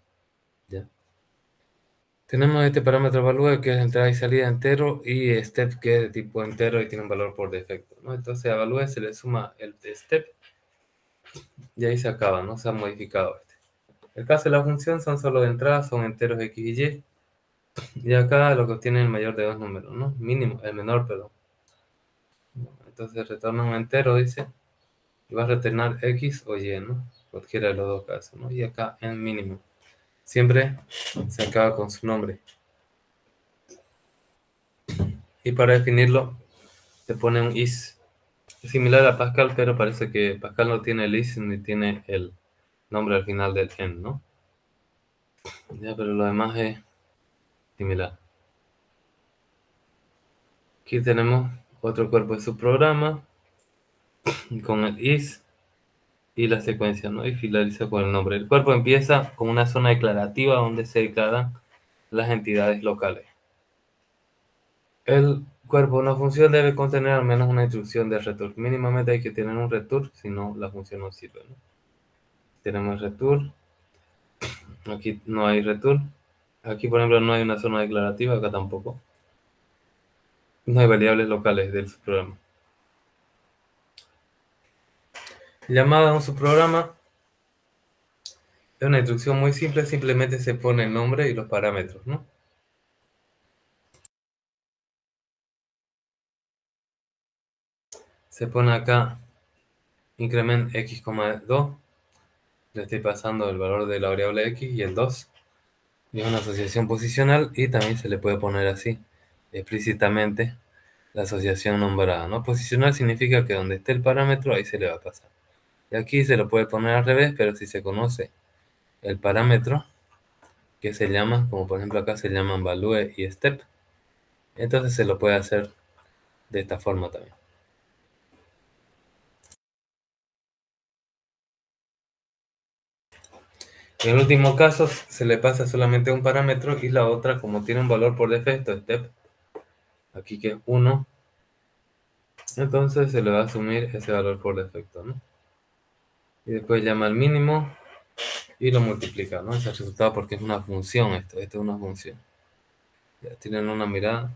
¿Ya? Tenemos este parámetro evalúa que es entrada y salida entero y step que es de tipo entero y tiene un valor por defecto, ¿no? Entonces a evalúa se le suma el step y ahí se acaba, ¿no? Se ha modificado este. El caso de la función son solo de entrada, son enteros x y y. Y acá lo que obtiene el mayor de dos números, ¿no? Mínimo, el menor, perdón. Entonces retorna un entero, dice, y va a retornar x o y, ¿no? cualquiera de los dos casos, ¿no? Y acá en mínimo. Siempre se acaba con su nombre. Y para definirlo, se pone un is. Es similar a Pascal, pero parece que Pascal no tiene el is ni tiene el nombre al final del en, ¿no? Ya, pero lo demás es similar. Aquí tenemos otro cuerpo de subprograma con el is y la secuencia, ¿no? Y finaliza con el nombre. El cuerpo empieza con una zona declarativa donde se declaran las entidades locales. El cuerpo de una función debe contener al menos una instrucción de return. Mínimamente hay que tener un return, si no la función no sirve, ¿no? Tenemos return. Aquí no hay return. Aquí, por ejemplo, no hay una zona declarativa, acá tampoco. No hay variables locales del subprograma. Llamada a un subprograma es una instrucción muy simple, simplemente se pone el nombre y los parámetros, ¿no? Se pone acá increment x, 2. Le estoy pasando el valor de la variable x y el 2. Y es una asociación posicional y también se le puede poner así, explícitamente, la asociación nombrada, ¿no? Posicional significa que donde esté el parámetro, ahí se le va a pasar. Y aquí se lo puede poner al revés, pero si se conoce el parámetro, que se llama, como por ejemplo acá se llaman value y step, entonces se lo puede hacer de esta forma también. En el último caso, se le pasa solamente un parámetro y la otra, como tiene un valor por defecto, step, aquí que es 1, entonces se le va a asumir ese valor por defecto, ¿no? Y después llama al mínimo y lo multiplica, ¿no? Ese resultado porque es una función esto es una función. Ya tienen una mirada.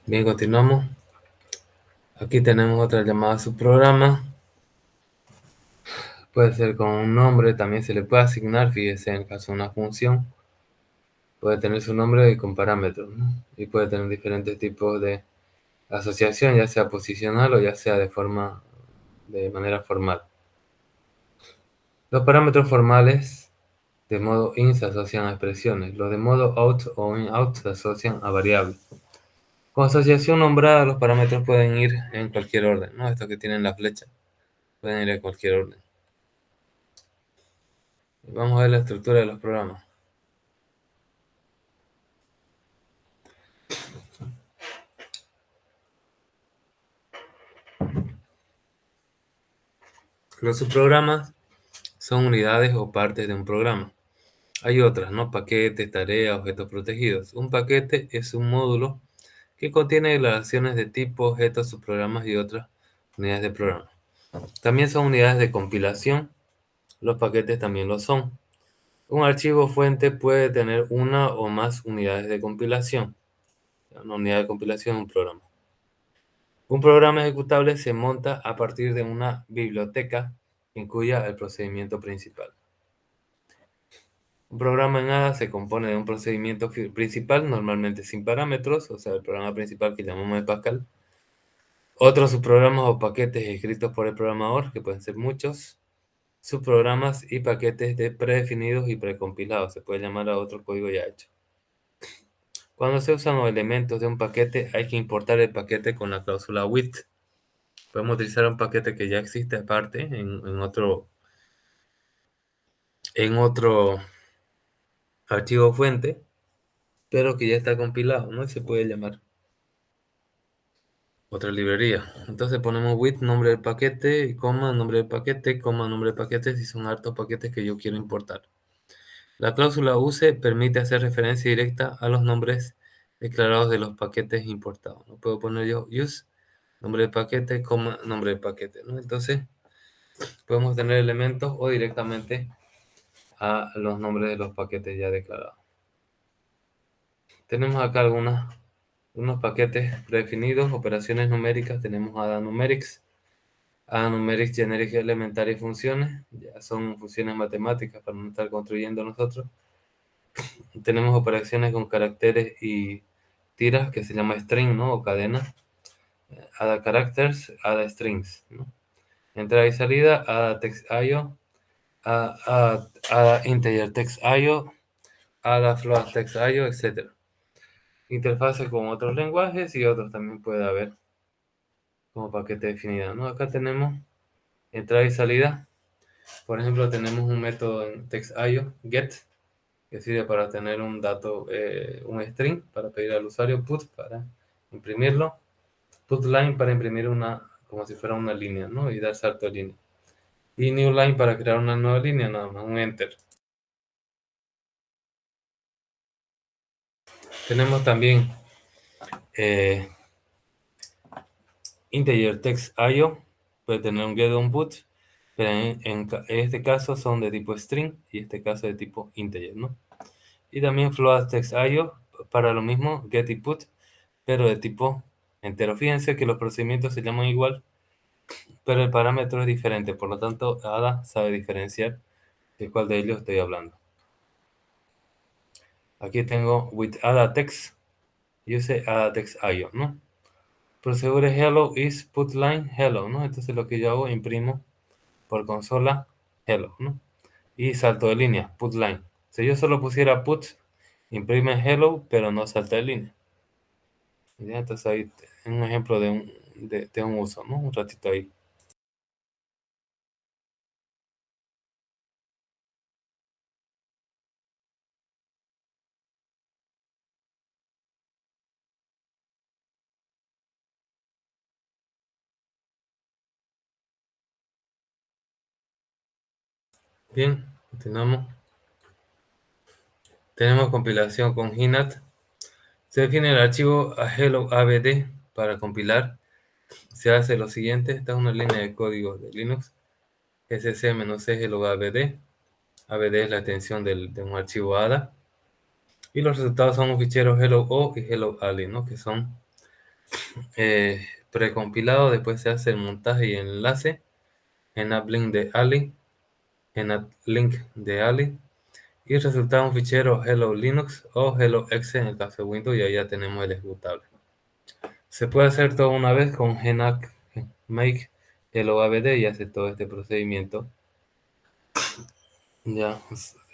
Bien, continuamos. Aquí tenemos otra llamada a su programa. Puede ser con un nombre, también se le puede asignar, fíjese, en el caso de una función. Puede tener su nombre y con parámetros, ¿no? Y puede tener diferentes tipos de asociación, ya sea posicional o ya sea de manera formal. Los parámetros formales de modo in se asocian a expresiones. Los de modo out o in-out se asocian a variables. Con asociación nombrada, los parámetros pueden ir en cualquier orden, ¿no? Estos que tienen la flecha pueden ir en cualquier orden. Vamos a ver la estructura de los programas. Los subprogramas son unidades o partes de un programa. Hay otras, ¿no? Paquetes, tareas, objetos protegidos. Un paquete es un módulo que contiene declaraciones de tipo, objetos, subprogramas y otras unidades de programa. También son unidades de compilación. Los paquetes también lo son. Un archivo fuente puede tener una o más unidades de compilación. Una unidad de compilación es un programa. Un programa ejecutable se monta a partir de una biblioteca que incluya el procedimiento principal. Un programa en ADA se compone de un procedimiento principal, normalmente sin parámetros, o sea, el programa principal que llamamos de Pascal. Otros subprogramas o paquetes escritos por el programador, que pueden ser muchos. Subprogramas y paquetes predefinidos y precompilados. Se puede llamar a otro código ya hecho. Cuando se usan los elementos de un paquete, hay que importar el paquete con la cláusula with. Podemos utilizar un paquete que ya existe aparte en otro archivo fuente, pero que ya está compilado, ¿no? Y se puede llamar otra librería. Entonces ponemos with nombre del paquete, coma nombre del paquete, coma nombre del paquete si son hartos paquetes que yo quiero importar. La cláusula use permite hacer referencia directa a los nombres declarados de los paquetes importados. No puedo poner yo use nombre del paquete, coma nombre del paquete, ¿no? Entonces podemos tener elementos o directamente a los nombres de los paquetes ya declarados. Tenemos acá unos paquetes predefinidos, operaciones numéricas. Tenemos ADA Numerics, ADA Numerics Generic Elementary Funciones. Ya son funciones matemáticas para no estar construyendo nosotros. Tenemos operaciones con caracteres y tiras que se llama string, ¿no? O cadena. ADA Characters, ADA Strings, ¿no? Entrada y salida, ADA Text IO, ADA Integer Text IO, ADA Float Text IO, etc. Interfaces con otros lenguajes y otros también puede haber como paquete definido, ¿no? Acá tenemos entrada y salida. Por ejemplo, tenemos un método en TextIO, get, que sirve para tener un dato, un string, para pedir al usuario, put, para imprimirlo, putLine para imprimir como si fuera una línea, ¿no? Y dar salto de línea. Y newLine para crear una nueva línea, nada más, un enter. Tenemos también integer text IO, puede tener un get o un put, pero en este caso son de tipo string y este caso de tipo integer, ¿no? Y también float text IO para lo mismo, get y put, pero de tipo entero. Fíjense que los procedimientos se llaman igual, pero el parámetro es diferente, por lo tanto ADA sabe diferenciar de cuál de ellos estoy hablando. Aquí tengo with ADA text, use ADA text IO, ¿no? Procedure hello is put line hello, ¿no? Entonces lo que yo hago, imprimo por consola hello, ¿no? Y salto de línea, put line. Si yo solo pusiera put, imprime hello, pero no salta de línea. ¿Ya? Entonces ahí un ejemplo de un uso, ¿no? Un ratito ahí. Bien, continuamos. Tenemos compilación con HINAT. Se define el archivo a hello abd para compilar. Se hace lo siguiente. Esta es una línea de código de Linux. sc-c hello abd. ABD es la extensión de un archivo ADA. Y los resultados son un fichero hello o y hello ali, ¿no? Que son precompilados. Después se hace el montaje y el enlace en AppLink de ali, en AppLink de ali. Y resulta un fichero Hello Linux o Hello Exe en el caso de Windows, y ahí ya tenemos el ejecutable. Se puede hacer todo una vez con gnac make hello abd y hace todo este procedimiento. Ya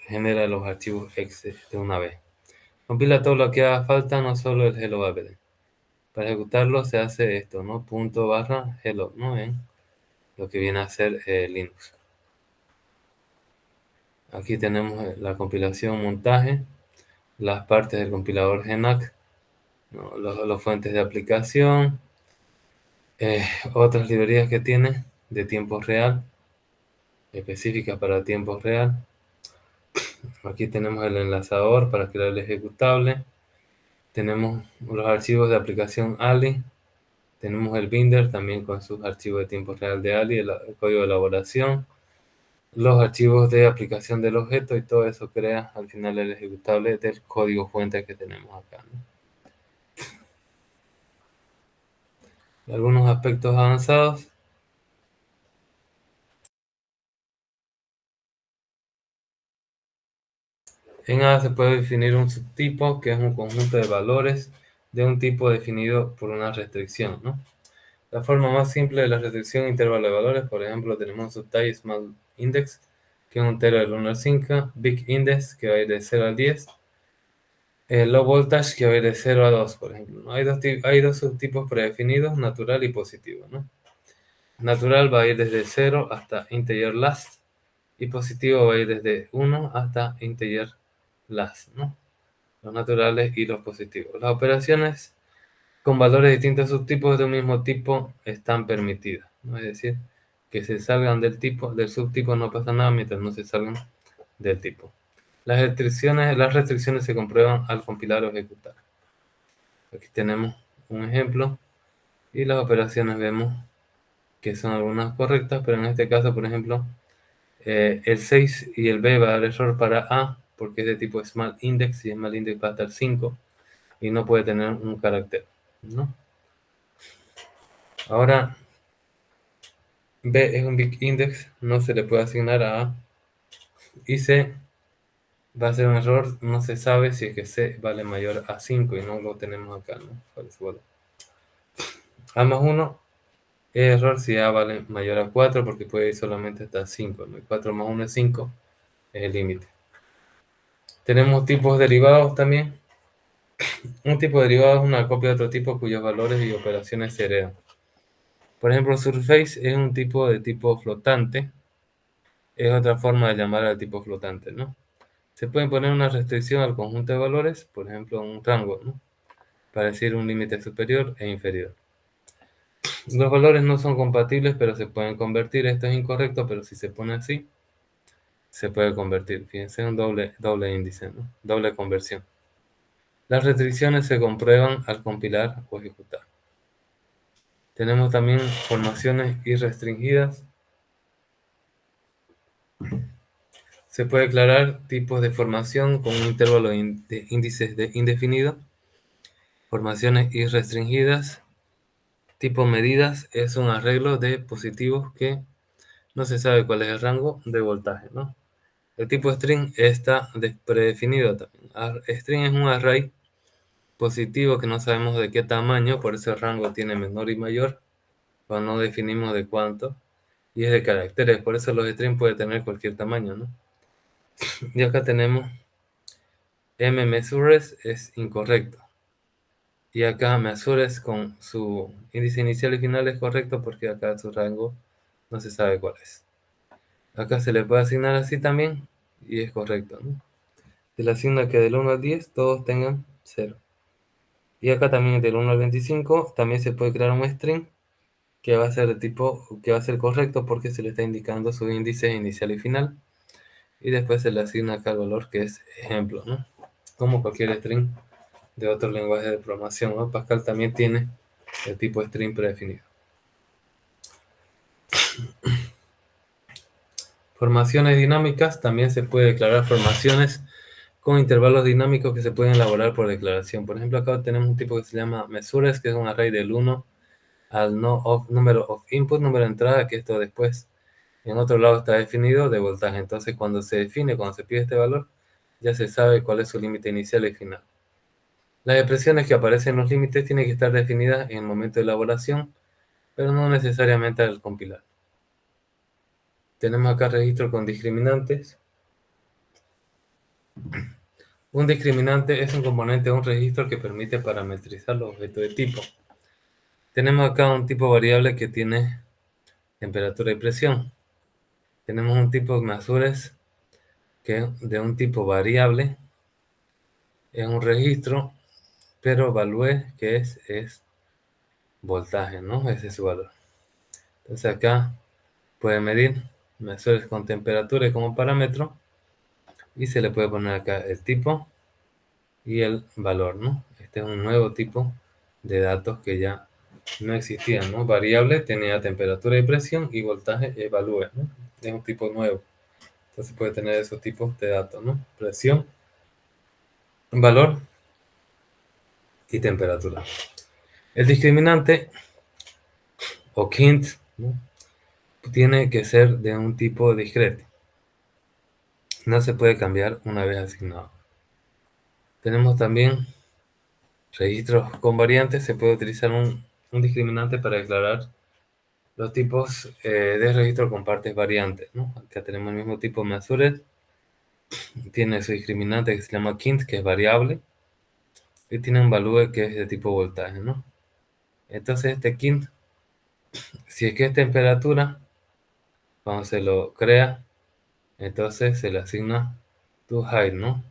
genera los archivos exe de una vez. Compila todo lo que haga falta, no solo el hello abd. Para ejecutarlo se hace esto, ¿no? Punto barra hello, ¿no? En lo que viene a ser Linux. Aquí tenemos la compilación, montaje, las partes del compilador gnac, ¿no? Los fuentes de aplicación, otras librerías que tiene de tiempo real, específicas para tiempo real. Aquí tenemos el enlazador para crear el ejecutable. Tenemos los archivos de aplicación Ali. Tenemos el binder también con sus archivos de tiempo real de Ali, el código de elaboración, los archivos de aplicación del objeto, y todo eso crea al final el ejecutable del código fuente que tenemos acá, ¿no? Algunos aspectos avanzados. En A se puede definir un subtipo, que es un conjunto de valores de un tipo definido por una restricción, ¿no? La forma más simple de la restricción intervalo de valores, por ejemplo, tenemos un subtype small index, que es un entero del 1 al 5, big index, que va a ir de 0 al 10, low voltage, que va a ir de 0 a 2, por ejemplo, ¿no? Hay dos subtipos predefinidos, natural y positivo, ¿no? Natural va a ir desde 0 hasta integer last, y positivo va a ir desde 1 hasta integer last, ¿no? Los naturales y los positivos. Las operaciones con valores de distintos subtipos de un mismo tipo están permitidas, ¿no? Es decir, que se salgan del subtipo no pasa nada mientras no se salgan del tipo. Las restricciones se comprueban al compilar o ejecutar. Aquí tenemos un ejemplo y las operaciones vemos que son algunas correctas, pero en este caso, por ejemplo, el 6 y el B va a dar error para A porque es de tipo small index y small index va a estar 5 y no puede tener un carácter, ¿no? Ahora, B es un big index, no se le puede asignar a A. Y C va a ser un error, no se sabe si es que C vale mayor a 5 y no lo tenemos acá, ¿no? A más 1 es error si A vale mayor a 4 porque puede ir solamente hasta 5, ¿no? 4 más 1 es 5, es el límite. Tenemos tipos derivados también. Un tipo derivado es una copia de otro tipo cuyos valores y operaciones se heredan. Por ejemplo, surface es un tipo de tipo flotante. Es otra forma de llamar al tipo flotante, ¿no? Se puede poner una restricción al conjunto de valores, por ejemplo, un rango, ¿no? Para decir un límite superior e inferior. Los valores no son compatibles, pero se pueden convertir. Esto es incorrecto, pero si se pone así, se puede convertir. Fíjense, un doble índice, ¿no? Doble conversión. Las restricciones se comprueban al compilar o ejecutar. Tenemos también formaciones irrestringidas. Se puede declarar tipos de formación con un intervalo de índices indefinido. Formaciones irrestringidas. Tipo medidas es un arreglo de positivos que no se sabe cuál es el rango de voltaje, ¿no? El tipo string está predefinido también. String es un array positivo que no sabemos de qué tamaño, por eso el rango tiene menor y mayor, cuando no definimos de cuánto, y es de caracteres, por eso los strings pueden tener cualquier tamaño, ¿no? Y acá tenemos mmesures es incorrecto. Y acá mesures con su índice inicial y final es correcto porque acá su rango no se sabe cuál es. Acá se le puede asignar así también y es correcto, ¿no? Se le asigna que del 1 al 10 todos tengan 0. Y acá también del 1 al 25 también se puede crear un string que va a ser de tipo, que va a ser correcto porque se le está indicando su índice inicial y final. Y después se le asigna acá el valor que es ejemplo, ¿no? Como cualquier string de otro lenguaje de programación, ¿no? Pascal también tiene el tipo string predefinido. Formaciones dinámicas, también se puede declarar formaciones con intervalos dinámicos que se pueden elaborar por declaración. Por ejemplo, acá tenemos un tipo que se llama mesures, que es un array del 1 al número of input, número de entrada, que esto después en otro lado está definido de voltaje. Entonces, cuando se pide este valor, ya se sabe cuál es su límite inicial y final. Las expresiones que aparecen en los límites tienen que estar definidas en el momento de elaboración, pero no necesariamente al compilar. Tenemos acá registro con discriminantes. Un discriminante es un componente de un registro que permite parametrizar los objetos de tipo. Tenemos acá un tipo variable que tiene temperatura y presión. Tenemos un tipo mesures que es de un tipo variable. Es un registro, pero value que es voltaje, ¿no? Ese es su valor. Entonces acá puede medir mesures con temperatura y como parámetro. Y se le puede poner acá el tipo y el valor, ¿no? Este es un nuevo tipo de datos que ya no existían, ¿no? Variable tenía temperatura y presión y voltaje evalúe, ¿no? Es un tipo nuevo. Entonces puede tener esos tipos de datos, ¿no? Presión, valor y temperatura. El discriminante o hint, ¿no? Tiene que ser de un tipo discreto. No se puede cambiar una vez asignado. Tenemos también registros con variantes. Se puede utilizar un discriminante para declarar los tipos de registro con partes variantes, ¿no? Acá tenemos el mismo tipo measured. Tiene su discriminante que se llama int, que es variable. Y tiene un value que es de tipo voltaje, ¿no? Entonces este int, si es que es temperatura, cuando se lo crea, entonces se le asigna toHeight, ¿no?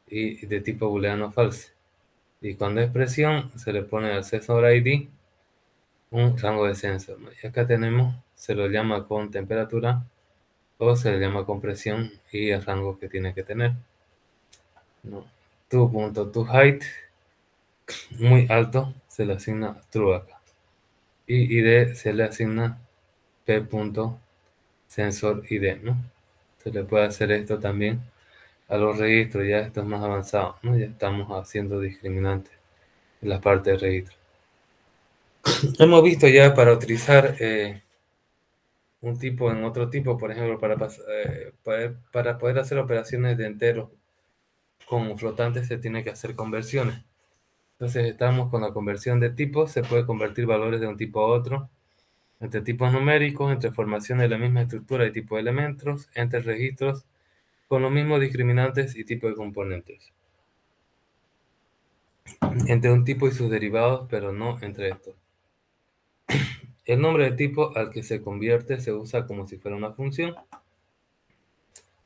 Y de tipo booleano false. Y cuando es presión, se le pone al sensor ID un rango de sensor, ¿no? Y acá tenemos, se lo llama con temperatura o se le llama con presión y el rango que tiene que tener, ¿no? To.toHeight, muy alto, se le asigna true acá. Y ID se le asigna p.sensor ID, ¿no? Se le puede hacer esto también a los registros, ya esto es más avanzado, ¿no? Ya estamos haciendo discriminantes en la parte de registro. Hemos visto ya para utilizar un tipo en otro tipo, por ejemplo, para poder hacer operaciones de enteros con flotantes se tiene que hacer conversiones. Entonces estamos con la conversión de tipos, se puede convertir valores de un tipo a otro, entre tipos numéricos, entre formaciones de la misma estructura y tipo de elementos, entre registros, con los mismos discriminantes y tipo de componentes, entre un tipo y sus derivados, pero no entre estos. El nombre del tipo al que se convierte se usa como si fuera una función.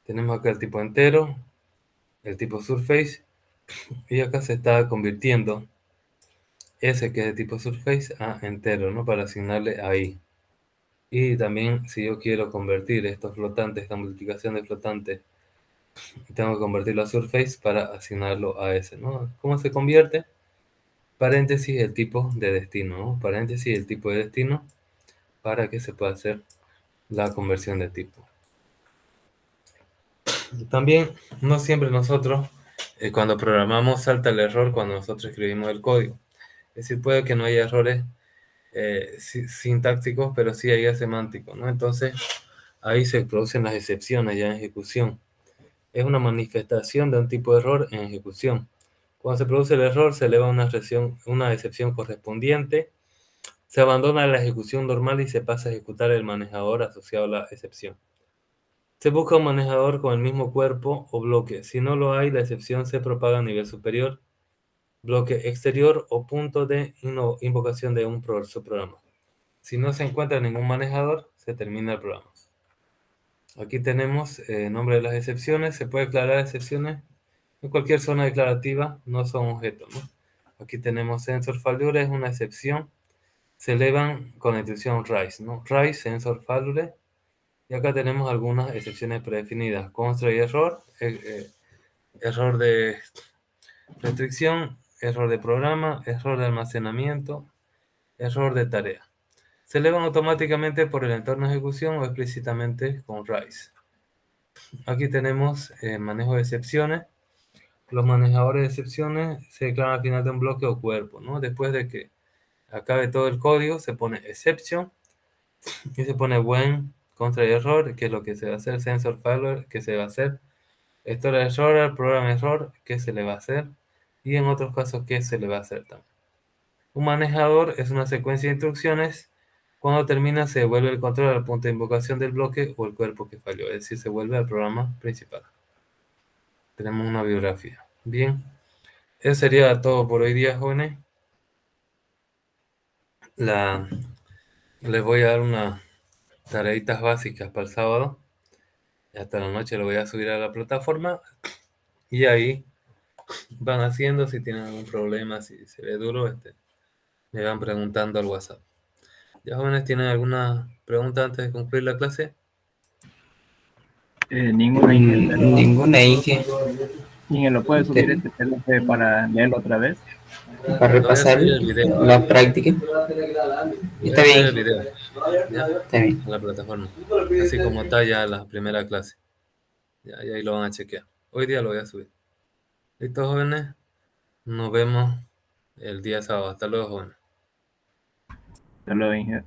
Tenemos acá el tipo entero, el tipo surface, y acá se está convirtiendo ese que es de tipo surface a entero, ¿no? Para asignarle ahí. Y también si yo quiero convertir estos flotantes, esta multiplicación de flotantes, tengo que convertirlo a surface para asignarlo a ese, ¿no? ¿Cómo se convierte? Paréntesis el tipo de destino, ¿no? Paréntesis el tipo de destino para que se pueda hacer la conversión de tipo. También no siempre nosotros, cuando programamos, salta el error cuando nosotros escribimos el código. Es decir, puede que no haya errores sintácticos, pero sí haya semánticos, ¿no? Entonces, ahí se producen las excepciones ya en ejecución. Es una manifestación de un tipo de error en ejecución. Cuando se produce el error, se eleva una excepción correspondiente, se abandona la ejecución normal y se pasa a ejecutar el manejador asociado a la excepción. Se busca un manejador con el mismo cuerpo o bloque. Si no lo hay, la excepción se propaga a nivel superior, bloque exterior o punto de invocación de un subprograma. Si no se encuentra ningún manejador, se termina el programa. Aquí tenemos nombre de las excepciones. Se puede declarar excepciones en cualquier zona declarativa, no son objetos, ¿no? Aquí tenemos sensor failure, es una excepción. Se elevan con la instrucción rise, ¿no? Rise, sensor failure. Y acá tenemos algunas excepciones predefinidas. Constraint y error, error de restricción, error de programa, error de almacenamiento, error de tarea. Se elevan automáticamente por el entorno de ejecución o explícitamente con rise. Aquí tenemos manejo de excepciones. Los manejadores de excepciones se declaran al final de un bloque o cuerpo, ¿no? Después de que acabe todo el código, se pone exception y se pone when, contra y error, que es lo que se va a hacer, sensor failure, que se va a hacer, storage error, program error, que se le va a hacer, y en otros casos, que se le va a hacer también. Un manejador es una secuencia de instrucciones. Cuando termina, se devuelve el control al punto de invocación del bloque o el cuerpo que falló, es decir, se vuelve al programa principal. Tenemos una biografía. Bien, eso sería todo por hoy día, jóvenes. Les voy a dar unas tareitas básicas para el sábado. Y hasta la noche lo voy a subir a la plataforma. Y ahí van haciendo, si tienen algún problema, si se ve duro, me van preguntando al WhatsApp. ¿Ya, jóvenes, tienen alguna pregunta antes de concluir la clase? Ninguna, Inge, pero Ninguna Inge. Inge, ¿lo puedes subir este PDF para leerlo otra vez? Para Lo voy a repasar subir el video. la práctica. Voy Está a subir bien, el video, ¿ya? está bien. A la plataforma. Así como está ya la primera clase. Ya, y ahí lo van a chequear. Hoy día lo voy a subir. ¿Listo, jóvenes? Nos vemos el día sábado. Hasta luego, jóvenes. Hasta luego, Inge.